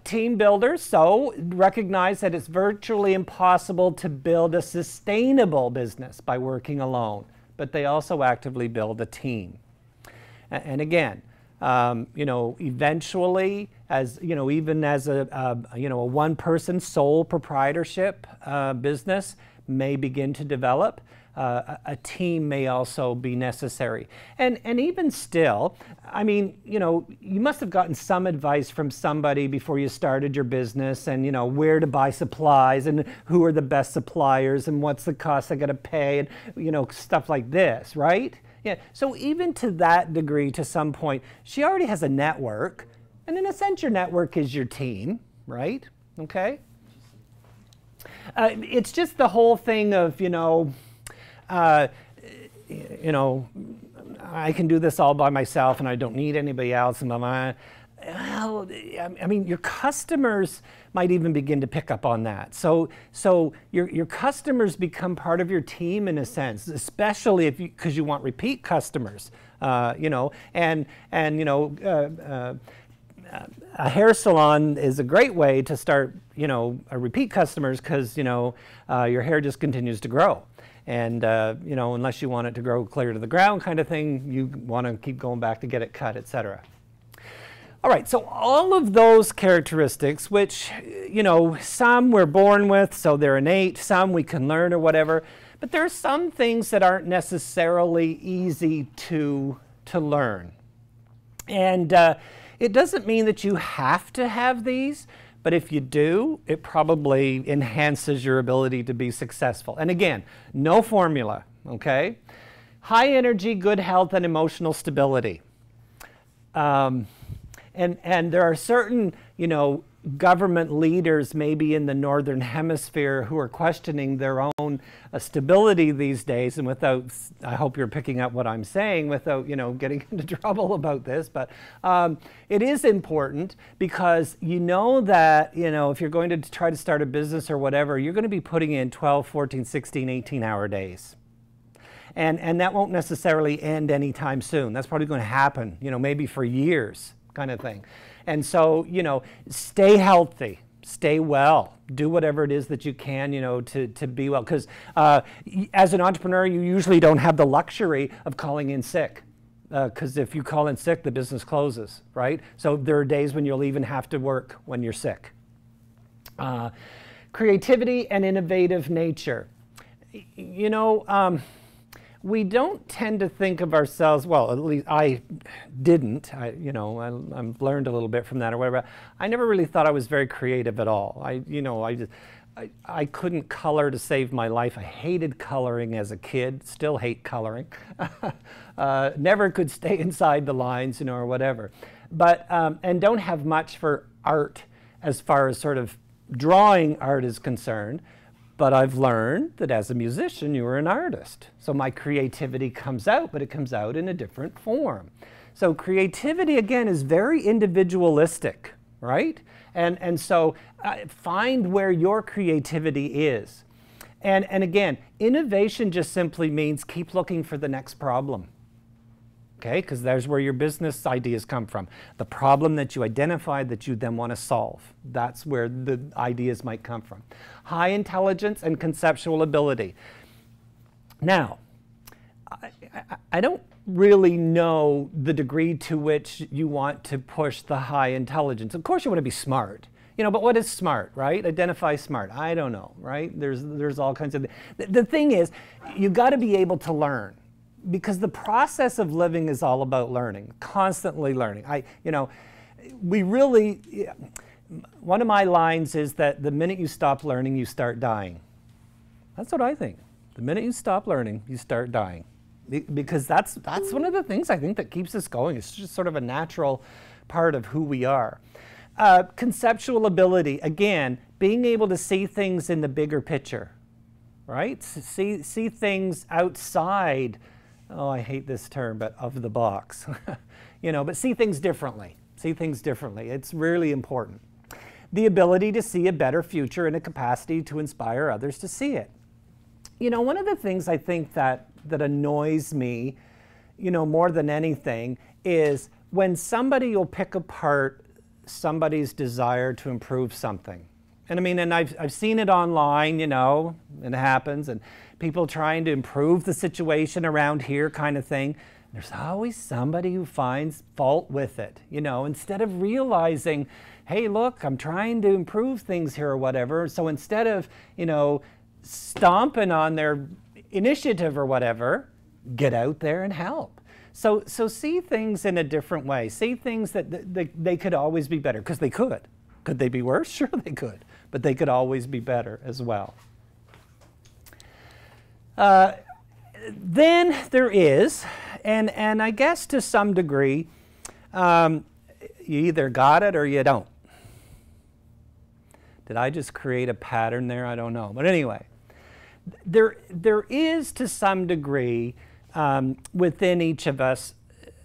Team builders, so recognize that it's virtually impossible to build a sustainable business by working alone, but they also actively build a team. And again, you know, eventually, as you know, even as a you know, a one-person sole proprietorship business may begin to develop. A team may also be necessary. And even still, I mean, you know, you must have gotten some advice from somebody before you started your business and, you know, where to buy supplies and who are the best suppliers and what's the cost I got to pay and, you know, stuff like this, right? Yeah. So even to that degree, to some point, she already has a network. And in a sense, your network is your team, right? Okay? It's just the whole thing of, you know, I can do this all by myself and I don't need anybody else. And well, I mean, your customers might even begin to pick up on that. So your customers become part of your team in a sense, especially if because you want repeat customers, you know, and you know, a hair salon is a great way to start, you know, repeat customers because, you know, your hair just continues to grow. And, you know, unless you want it to grow clear to the ground kind of thing, you want to keep going back to get it cut, etc. All right, so all of those characteristics, which, you know, some we're born with, so they're innate, some we can learn or whatever, but there are some things that aren't necessarily easy to learn. And it doesn't mean that you have to have these, but if you do, it probably enhances your ability to be successful. And again, no formula, okay? High energy, good health, and emotional stability. And there are certain, you know, government leaders maybe in the Northern Hemisphere who are questioning their own stability these days, and without, I hope you're picking up what I'm saying, without, you know, getting into trouble about this, but it is important because you know that, you know, if you're going to try to start a business or whatever, you're going to be putting in 12, 14, 16, 18-hour days. And that won't necessarily end anytime soon. That's probably going to happen, you know, maybe for years kind of thing. And so, you know, stay healthy, stay well, do whatever it is that you can, you know, to be well. Because as an entrepreneur, you usually don't have the luxury of calling in sick. Because if you call in sick, the business closes, right? So there are days when you'll even have to work when you're sick. Creativity and innovative nature. You know, we don't tend to think of ourselves, well, at least I didn't, I've learned a little bit from that or whatever. I never really thought I was very creative at all. I couldn't color to save my life. I hated coloring as a kid, still hate coloring. Never could stay inside the lines, or whatever. But, and don't have much for art as far as sort of drawing art is concerned. But I've learned that as a musician, you are an artist. So my creativity comes out, but it comes out in a different form. So creativity, again, is very individualistic, right? And so find where your creativity is. And again, innovation just simply means keep looking for the next problem. Okay, because there's where your business ideas come from. The problem that you identified that you then want to solve. That's where the ideas might come from. High intelligence and conceptual ability. Now, I don't really know the degree to which you want to push the high intelligence. Of course you want to be smart. But what is smart, right? Identify smart. I don't know, right? There's all kinds of... The thing is, you got to be able to learn. Because the process of living is all about learning, constantly learning. One of my lines is that the minute you stop learning, you start dying. That's what I think. The minute you stop learning, you start dying. Because that's one of the things I think that keeps us going. It's just sort of a natural part of who we are. Conceptual ability, again, being able to see things in the bigger picture, right? See things outside. Oh, I hate this term, but of the box. But see things differently. See things differently. It's really important. The ability to see a better future and a capacity to inspire others to see it. One of the things I think that annoys me, more than anything, is when somebody will pick apart somebody's desire to improve something. And I've seen it online, it happens, and people trying to improve the situation around here kind of thing. There's always somebody who finds fault with it, instead of realizing, hey, look, I'm trying to improve things here or whatever. So instead of, stomping on their initiative or whatever, get out there and help. So see things in a different way. See things that they could always be better, because they could. Could they be worse? Sure they could. But they could always be better as well. Then there is, and I guess to some degree, you either got it or you don't. Did I just create a pattern there? I don't know. But anyway, there is to some degree within each of us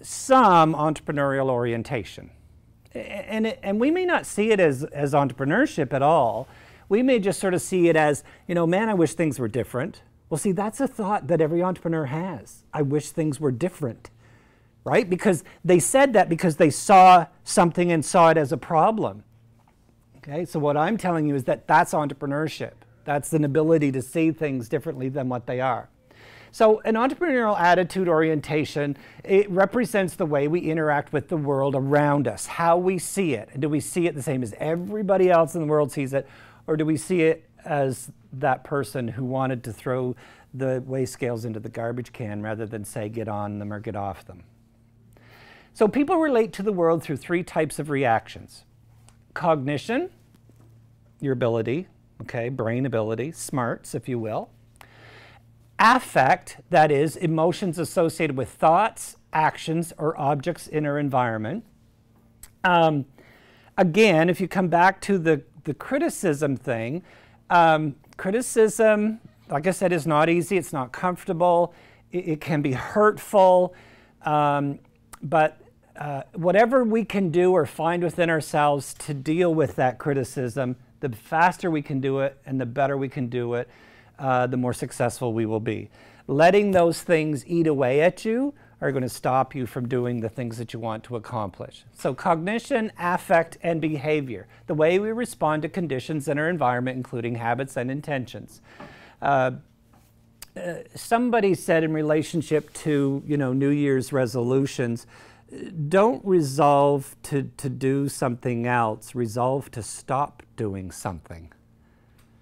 some entrepreneurial orientation. And we may not see it as entrepreneurship at all. We may just sort of see it as, man, I wish things were different. Well, see, that's a thought that every entrepreneur has. I wish things were different, right? Because they said that because they saw something and saw it as a problem. Okay, so what I'm telling you is that that's entrepreneurship. That's an ability to see things differently than what they are. So an entrepreneurial attitude orientation, it represents the way we interact with the world around us, how we see it. And do we see it the same as everybody else in the world sees it, or do we see it as that person who wanted to throw the weigh scales into the garbage can rather than say get on them or get off them? So people relate to the world through three types of reactions. Cognition, your ability, okay, brain ability, smarts, if you will. Affect, that is, emotions associated with thoughts, actions, or objects in our environment. Again, if you come back to the criticism thing, criticism, like I said, is not easy. It's not comfortable. It can be hurtful. But whatever we can do or find within ourselves to deal with that criticism, the faster we can do it and the better we can do it, the more successful we will be. Letting those things eat away at you are going to stop you from doing the things that you want to accomplish. So cognition, affect, and behavior, the way we respond to conditions in our environment, including habits and intentions. Somebody said in relationship to, New Year's resolutions, don't resolve to do something else, resolve to stop doing something.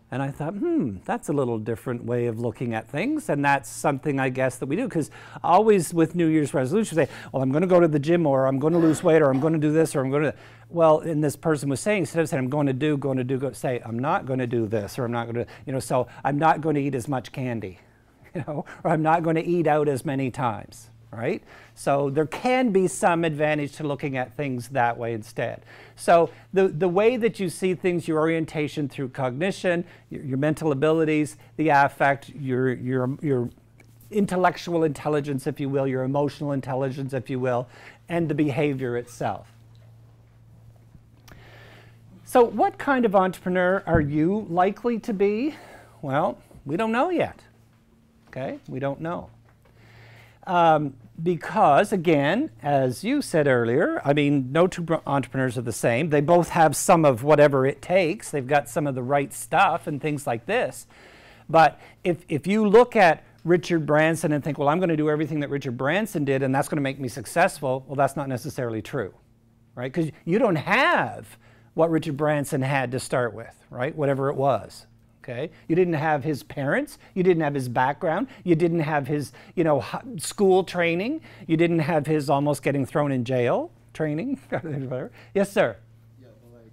And I thought, that's a little different way of looking at things. And that's something, I guess, that we do. Because always with New Year's resolutions, say, well, I'm going to go to the gym, or I'm going to lose weight, or I'm going to do this, or I'm going to. Well, and this person was saying, instead of saying, I'm going to do, say, I'm not going to do this, or I'm not going to, so I'm not going to eat as much candy, or I'm not going to eat out as many times. Right? So there can be some advantage to looking at things that way instead. So the way that you see things, your orientation through cognition, your mental abilities, the affect, your intellectual intelligence, if you will, your emotional intelligence, if you will, and the behavior itself. So what kind of entrepreneur are you likely to be? Well, we don't know yet. Okay? We don't know. Because, again, as you said earlier, I mean, no two entrepreneurs are the same. They both have some of whatever it takes. They've got some of the right stuff and things like this. But if you look at Richard Branson and think, well, I'm going to do everything that Richard Branson did and that's going to make me successful, well, that's not necessarily true, right? Because you don't have what Richard Branson had to start with, right? Whatever it was. Okay? You didn't have his parents, you didn't have his background, you didn't have his, school training, you didn't have his almost getting thrown in jail training. Yes, sir. Yeah, but like,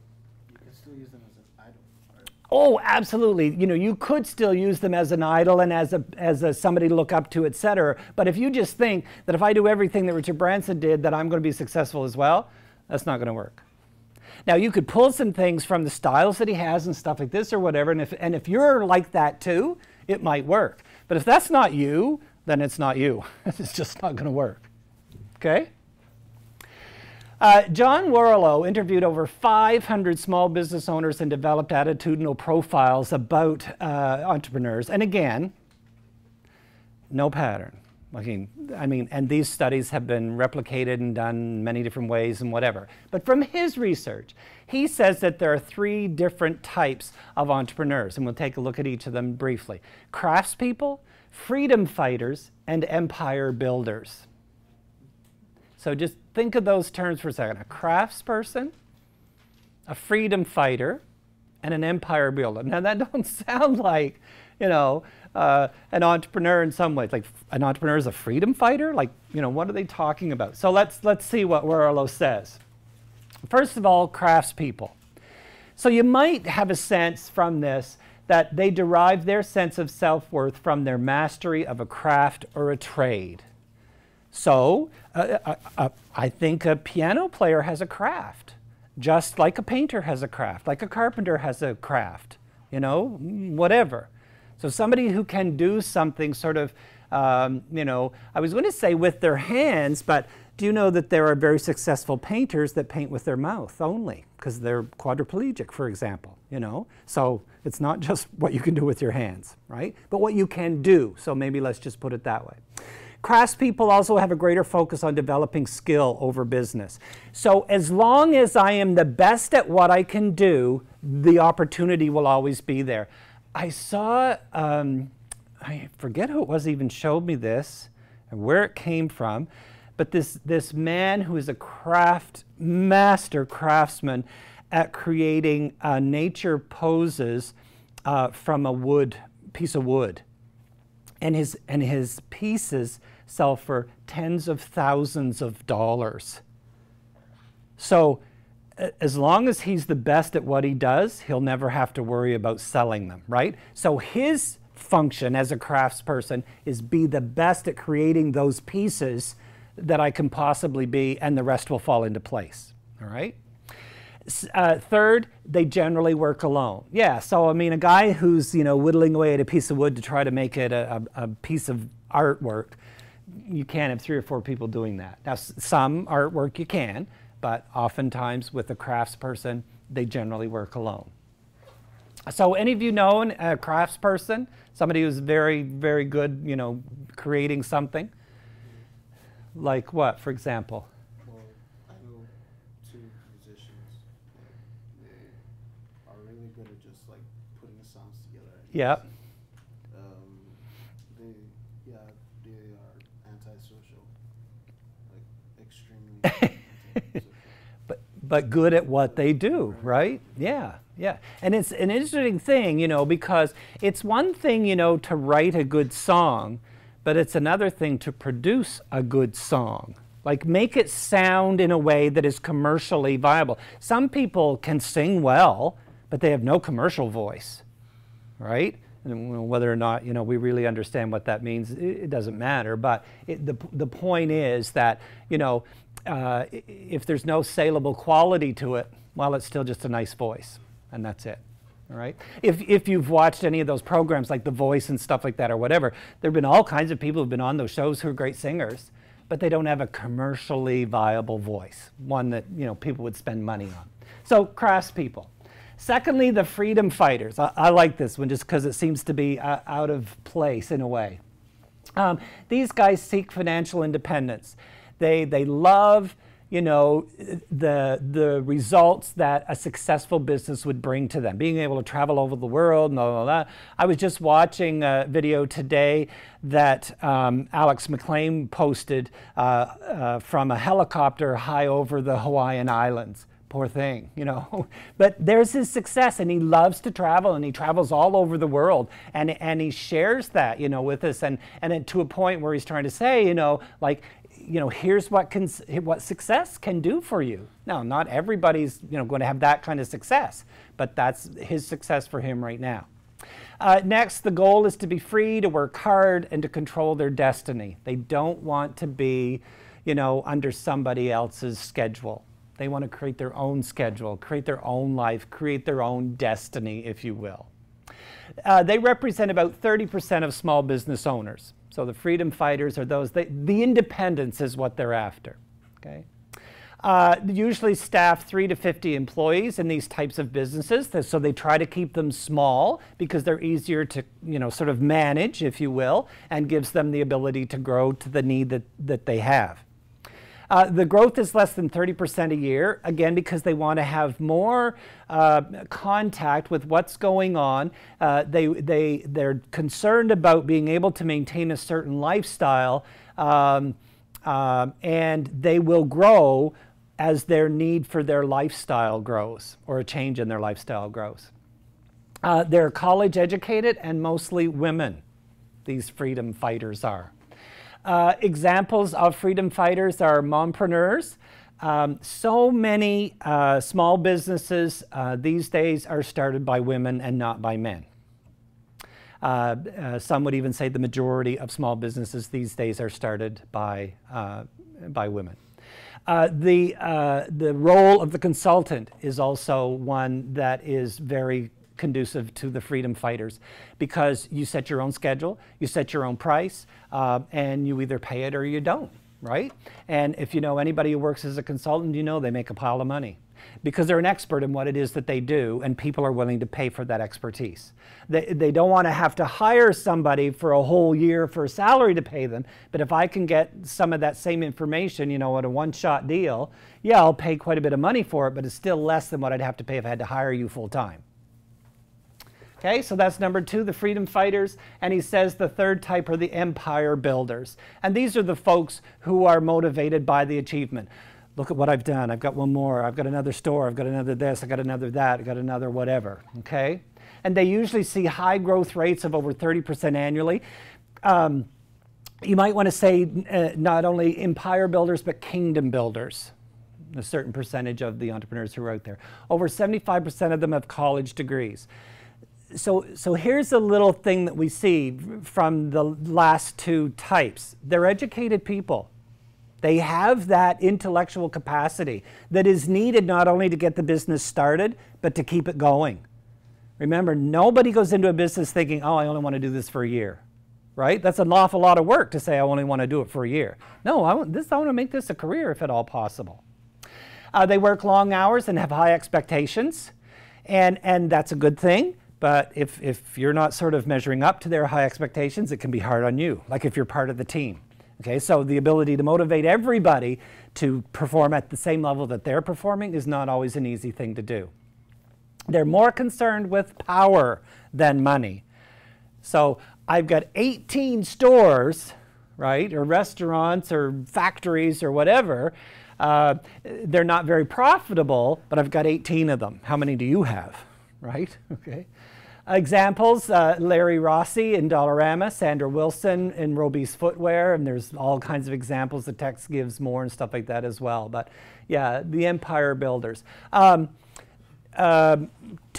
you can still use them as an idol, right? Oh, absolutely. You could still use them as an idol and as somebody to look up to, etc. But if you just think that if I do everything that Richard Branson did, that I'm going to be successful as well, that's not going to work. Now, you could pull some things from the styles that he has and stuff like this or whatever, and if you're like that too, it might work. But if that's not you, then it's not you. It's just not going to work. Okay? John Warlow interviewed over 500 small business owners and developed attitudinal profiles about entrepreneurs. And again, no pattern. I mean, and these studies have been replicated and done many different ways and whatever. But from his research, he says that there are 3 different types of entrepreneurs, and we'll take a look at each of them briefly. Craftspeople, freedom fighters, and empire builders. So just think of those terms for a second. A craftsperson, a freedom fighter, and an empire builder. Now that don't sound like, an entrepreneur in some ways. Like an entrepreneur is a freedom fighter? Like, what are they talking about? So let's see what Warlow says. First of all, craftspeople. So you might have a sense from this that they derive their sense of self-worth from their mastery of a craft or a trade. So I think a piano player has a craft, just like a painter has a craft, like a carpenter has a craft, whatever. So somebody who can do something sort of, I was going to say with their hands, but do you know that there are very successful painters that paint with their mouth only because they're quadriplegic, for example, So it's not just what you can do with your hands, right? But what you can do. So maybe let's just put it that way. Craftspeople also have a greater focus on developing skill over business. So as long as I am the best at what I can do, the opportunity will always be there. I saw, I forget who it was even showed me this and where it came from, but this man who is a master craftsman at creating nature poses from a piece of wood. And his pieces sell for tens of thousands of dollars. So as long as he's the best at what he does, he'll never have to worry about selling them, right? So his function as a craftsperson is be the best at creating those pieces that I can possibly be, and the rest will fall into place, all right? Third, they generally work alone. Yeah, so I mean, a guy who's, whittling away at a piece of wood to try to make it a piece of artwork, you can't have 3 or 4 people doing that. Now, some artwork you can, but oftentimes with a craftsperson, they generally work alone. So any of you know a craftsperson, somebody who's very, very good, creating something? Like what, for example? Well, I know 2 musicians. They are really good at just like putting the songs together. Yep. They are antisocial, like extremely. But good at what they do, right? Yeah. Yeah, and it's an interesting thing, you know, because it's one thing, you know, to write a good song, but it's another thing to produce a good song. Like, make it sound in a way that is commercially viable. Some people can sing well, but they have no commercial voice, right? And whether or not, you know, we really understand what that means, it doesn't matter. But the point is that, you know, if there's no saleable quality to it, well, it's still just a nice voice. And that's it, all right? If you've watched any of those programs like The Voice and stuff like that or whatever, there have been all kinds of people who've been on those shows who are great singers, but they don't have a commercially viable voice, one that, you know, people would spend money on. So craftspeople. Secondly, the freedom fighters. I like this one just because it seems to be out of place in a way. These guys seek financial independence. They love, you know, the results that a successful business would bring to them, being able to travel over the world and all that. I was just watching a video today that Alex McLean posted from a helicopter high over the Hawaiian Islands. Poor thing, you know. But there's his success, and he loves to travel, and he travels all over the world, and he shares that, you know, with us, and to a point where he's trying to say, you know, like, you know, here's what success can do for you. Now, not everybody's, you know, going to have that kind of success, but that's his success for him right now. Next, the goal is to be free, to work hard, and to control their destiny. They don't want to be, you know, under somebody else's schedule. They want to create their own schedule, create their own life, create their own destiny, if you will. They represent about 30% of small business owners. So the freedom fighters are those, the independence is what they're after, okay? Usually staff 3 to 50 employees in these types of businesses, so they try to keep them small because they're easier to, you know, sort of manage, if you will, and gives them the ability to grow to the need that they have. The growth is less than 30% a year, again, because they want to have more contact with what's going on. They're concerned about being able to maintain a certain lifestyle, and they will grow as their need for their lifestyle grows, or a change in their lifestyle grows. They're college educated and mostly women, these freedom fighters are. Examples of freedom fighters are mompreneurs. So many small businesses these days are started by women and not by men. Some would even say the majority of small businesses these days are started by women. The role of the consultant is also one that is very conducive to the freedom fighters, because you set your own schedule, you set your own price, and you either pay it or you don't, right? And if you know anybody who works as a consultant, you know they make a pile of money because they're an expert in what it is that they do, and people are willing to pay for that expertise. They don't want to have to hire somebody for a whole year for a salary to pay them, but if I can get some of that same information, you know, at a one-shot deal, yeah, I'll pay quite a bit of money for it, but it's still less than what I'd have to pay if I had to hire you full-time. Okay, so that's number 2, the freedom fighters, and he says the third type are the empire builders. And these are the folks who are motivated by the achievement. Look at what I've done. I've got one more. I've got another store. I've got another this. I've got another that. I've got another whatever, okay? And they usually see high growth rates of over 30% annually. You might want to say not only empire builders, but kingdom builders. A certain percentage of the entrepreneurs who are out there. Over 75% of them have college degrees. So here's a little thing that we see from the last 2 types. They're educated people. They have that intellectual capacity that is needed not only to get the business started, but to keep it going. Remember, nobody goes into a business thinking, oh, I only want to do this for a year, right? That's an awful lot of work to say I only want to do it for a year. No, I want to make this a career if at all possible. They work long hours and have high expectations, and that's a good thing. But if you're not sort of measuring up to their high expectations, it can be hard on you, like if you're part of the team. Okay, so the ability to motivate everybody to perform at the same level that they're performing is not always an easy thing to do. They're more concerned with power than money. So I've got 18 stores, right, or restaurants or factories or whatever. They're not very profitable, but I've got 18 of them. How many do you have? right? Okay. Examples, Larry Rossi in Dollarama, Sandra Wilson in Roby's Footwear, and there's all kinds of examples. The text gives more and stuff like that as well. But yeah, the empire builders. To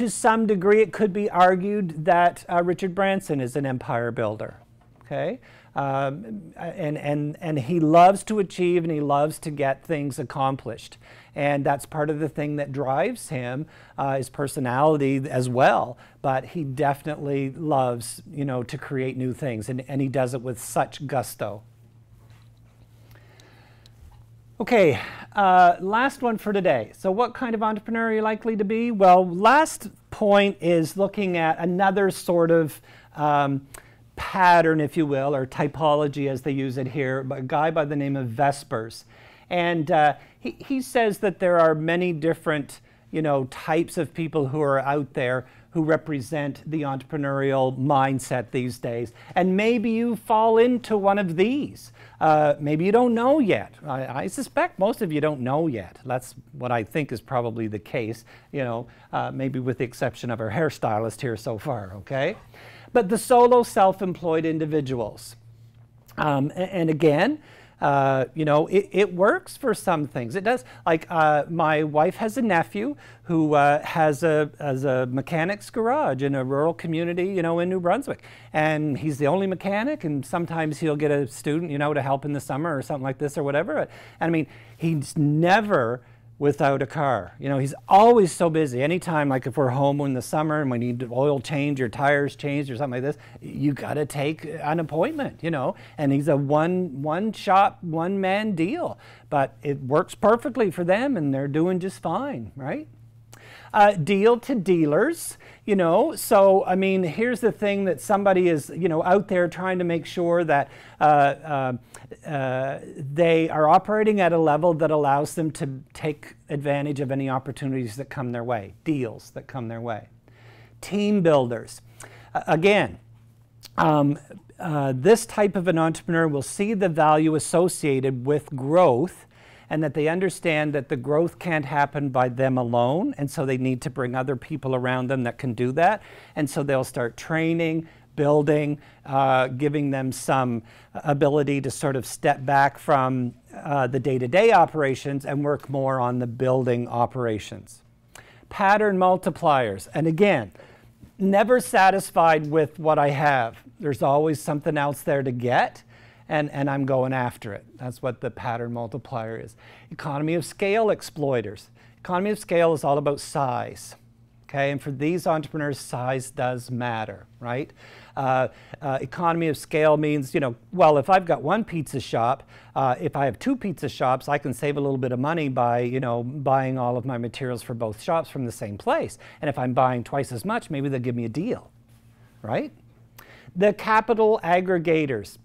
some degree, it could be argued that Richard Branson is an empire builder. Okay, and he loves to achieve and he loves to get things accomplished, and that's part of the thing that drives him, his personality as well. But he definitely loves, you know, to create new things, and he does it with such gusto. Okay, last one for today. So what kind of entrepreneur are you likely to be? Well, last point is looking at another sort of pattern, if you will, or typology as they use it here, a guy by the name of Vespers. And he says that there are many different, you know, types of people who are out there who represent the entrepreneurial mindset these days. And maybe you fall into one of these. Maybe you don't know yet. I suspect most of you don't know yet. That's what I think is probably the case, you know, maybe with the exception of our hairstylist here so far, okay? But the solo self-employed individuals. And again, you know, it works for some things. It does. Like my wife has a nephew who has a mechanic's garage in a rural community, you know, in New Brunswick. And he's the only mechanic, and sometimes he'll get a student, you know, to help in the summer or something like this or whatever. And I mean, he's never without a car. You know, he's always so busy. Anytime, like if we're home in the summer and we need oil change or tires changed or something like this, you got to take an appointment, you know, and he's a one shop, one man deal, but it works perfectly for them and they're doing just fine, right? Deal to dealers, you know, so I mean, here's the thing that somebody is, you know, out there trying to make sure that they are operating at a level that allows them to take advantage of any opportunities that come their way, deals that come their way. Team builders. Again, this type of an entrepreneur will see the value associated with growth, and that they understand that the growth can't happen by them alone, and so they need to bring other people around them that can do that. And so they'll start training, building, giving them some ability to sort of step back from the day-to-day operations and work more on the building operations. Pattern multipliers. And again, never satisfied with what I have. There's always something else there to get. And I'm going after it. That's what the pattern multiplier is. Economy of scale exploiters. Economy of scale is all about size. Okay, and for these entrepreneurs, size does matter, right? Economy of scale means, you know, well, if I've got one pizza shop, if I have two pizza shops, I can save a little bit of money by, you know, buying all of my materials for both shops from the same place. And if I'm buying twice as much, maybe they'll give me a deal, right? The capital aggregators.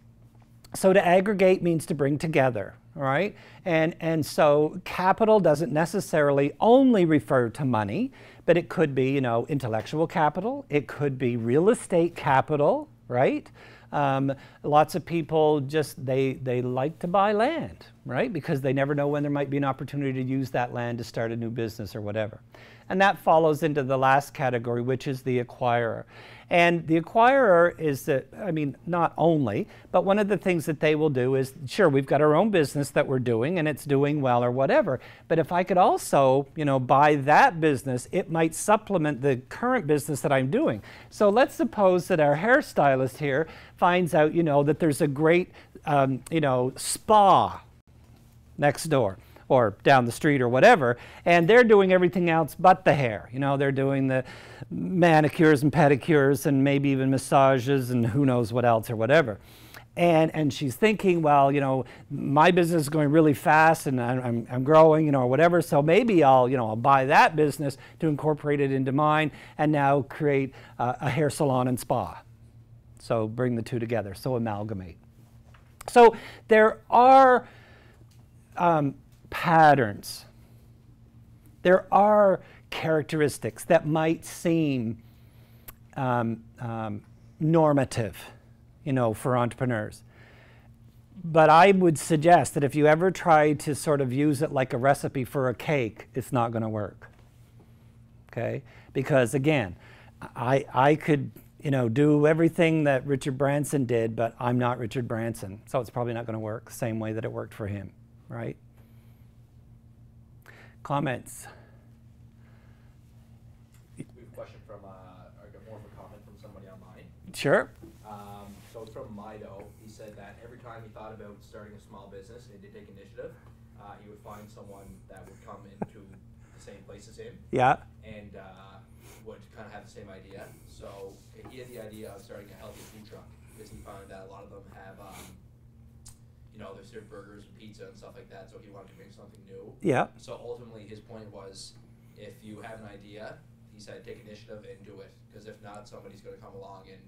So to aggregate means to bring together, all right? And so capital doesn't necessarily only refer to money, but it could be, you know, intellectual capital. It could be real estate capital, right? Lots of people just, they like to buy land, right? Because they never know when there might be an opportunity to use that land to start a new business or whatever. And that follows into the last category, which is the acquirer. And the acquirer is that, I mean, not only, but one of the things that they will do is, sure, we've got our own business that we're doing and it's doing well or whatever, but if I could also, you know, buy that business, it might supplement the current business that I'm doing. So let's suppose that our hairstylist here finds out, you know, that there's a great, you know, spa next door, or down the street or whatever, and they're doing everything else but the hair. You know, they're doing the manicures and pedicures and maybe even massages and who knows what else or whatever. And she's thinking, well, you know, my business is going really fast and I'm growing, you know, or whatever, so maybe I'll buy that business to incorporate it into mine and now create a hair salon and spa. So bring the two together, so amalgamate. So there are patterns. There are characteristics that might seem normative, you know, for entrepreneurs. But I would suggest that if you ever try to sort of use it like a recipe for a cake, it's not going to work. okay? Because again, I could, you know, do everything that Richard Branson did, but I'm not Richard Branson, so it's probably not going to work the same way that it worked for him, right? Comments? We have a question from, or more of a comment from somebody online. Sure. So it's from Mido. He said that every time he thought about starting a small business and he did take initiative, he would find someone that would come into the same place as him. Yeah. And would kind of have the same idea. So he had the idea of starting a healthy food truck because he found that a lot of them have, you know, they serve burgers and pizza and stuff like that. So he wanted to make something new. Yeah. So ultimately, his point was, if you have an idea, he said take initiative and do it. Because if not, somebody's going to come along and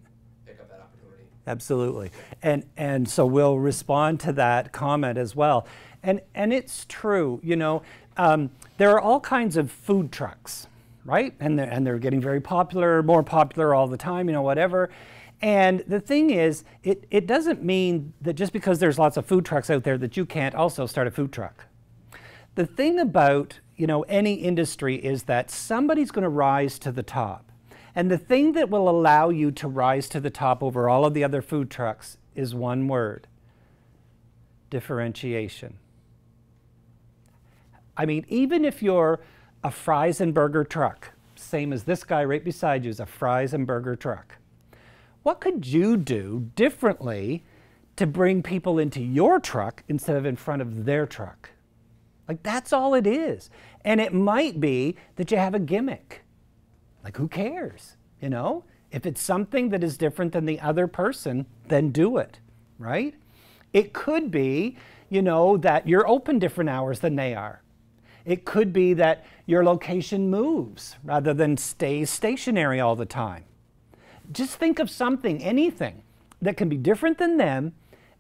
pick up that opportunity. Absolutely. And so we'll respond to that comment as well. And it's true, you know, there are all kinds of food trucks, right? And they're getting very popular, more popular all the time, you know, whatever. And the thing is, it doesn't mean that just because there's lots of food trucks out there that you can't also start a food truck. The thing about, you know, any industry is that somebody's going to rise to the top. And the thing that will allow you to rise to the top over all of the other food trucks is one word: differentiation. I mean, even if you're a fries and burger truck, same as this guy right beside you is a fries and burger truck, what could you do differently to bring people into your truck instead of in front of their truck? Like, that's all it is. And it might be that you have a gimmick. Like, who cares, you know? If it's something that is different than the other person, then do it, right? It could be, you know, that you're open different hours than they are. It could be that your location moves rather than stays stationary all the time. Just think of something, anything, that can be different than them,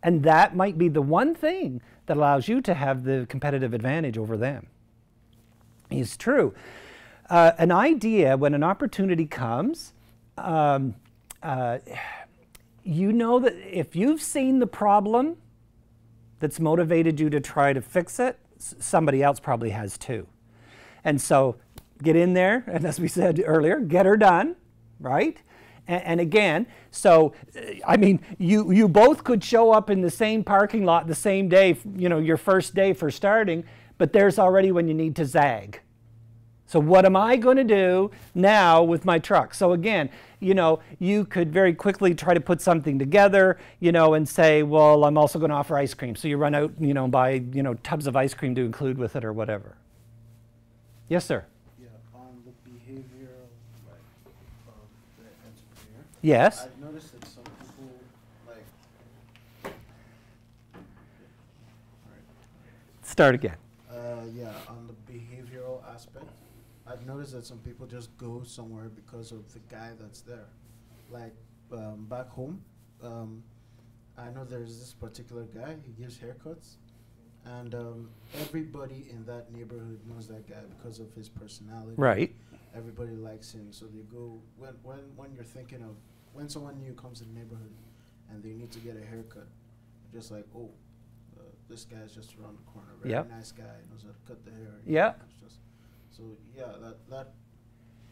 and that might be the one thing that allows you to have the competitive advantage over them. It's true. An idea, when an opportunity comes, you know that if you've seen the problem that's motivated you to try to fix it, somebody else probably has too. And so get in there, and as we said earlier, get her done, right? And again, so, I mean, you both could show up in the same parking lot the same day, you know, your first day for starting, but there's already when you need to zag. So what am I going to do now with my truck? So again, you know, you could very quickly try to put something together, you know, and say, well, I'm also going to offer ice cream. So you run out, you know, buy, you know, tubs of ice cream to include with it or whatever. Yes, sir. Yeah, on the behavioral, like, of the entrepreneur. Yes. I've noticed that some people, like, Start again. yeah, on the behavioral aspect, I've noticed that some people just go somewhere because of the guy that's there. Like, back home, I know there's this particular guy, he gives haircuts, and everybody in that neighborhood knows that guy because of his personality. Right. Everybody likes him, so they go, when you're thinking of, when someone new comes in the neighborhood and they need to get a haircut, just like, oh, this guy's just around the corner, very Yep. nice guy, knows how to cut the hair. Yeah. It's just, so yeah, that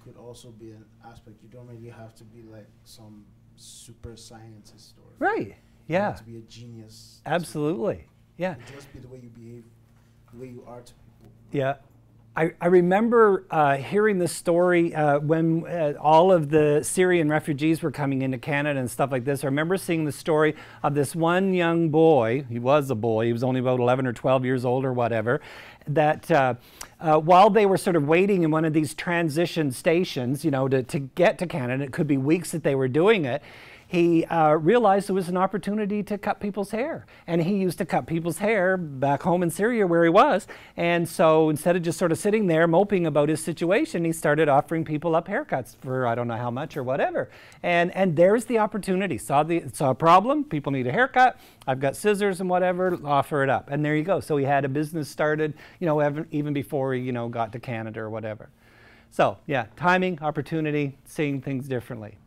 could also be an aspect. You don't really have to be like some super scientist or Right. you Yeah. have to be a genius. Absolutely. Yeah. To just be the way you behave, the way you are to people. Yeah. I remember hearing this story when all of the Syrian refugees were coming into Canada and stuff like this. I remember seeing the story of this one young boy. He was a boy. He was only about 11 or 12 years old or whatever. That while they were sort of waiting in one of these transition stations, you know, to get to Canada, it could be weeks that they were doing it, he realized there was an opportunity to cut people's hair. And he used to cut people's hair back home in Syria where he was. And so instead of just sort of sitting there moping about his situation, he started offering people up haircuts for I don't know how much or whatever. And there's the opportunity. Saw a problem, people need a haircut, I've got scissors and whatever, offer it up. And there you go. So he had a business started, you know, even before he, you know, got to Canada or whatever. So yeah, timing, opportunity, seeing things differently.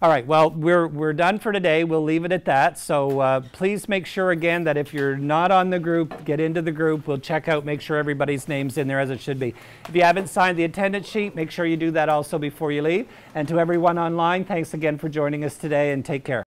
All right, well, we're done for today. We'll leave it at that. So please make sure again that if you're not on the group, get into the group. We'll check out, make sure everybody's name's in there as it should be. If you haven't signed the attendance sheet, make sure you do that also before you leave. And to everyone online, thanks again for joining us today, and take care.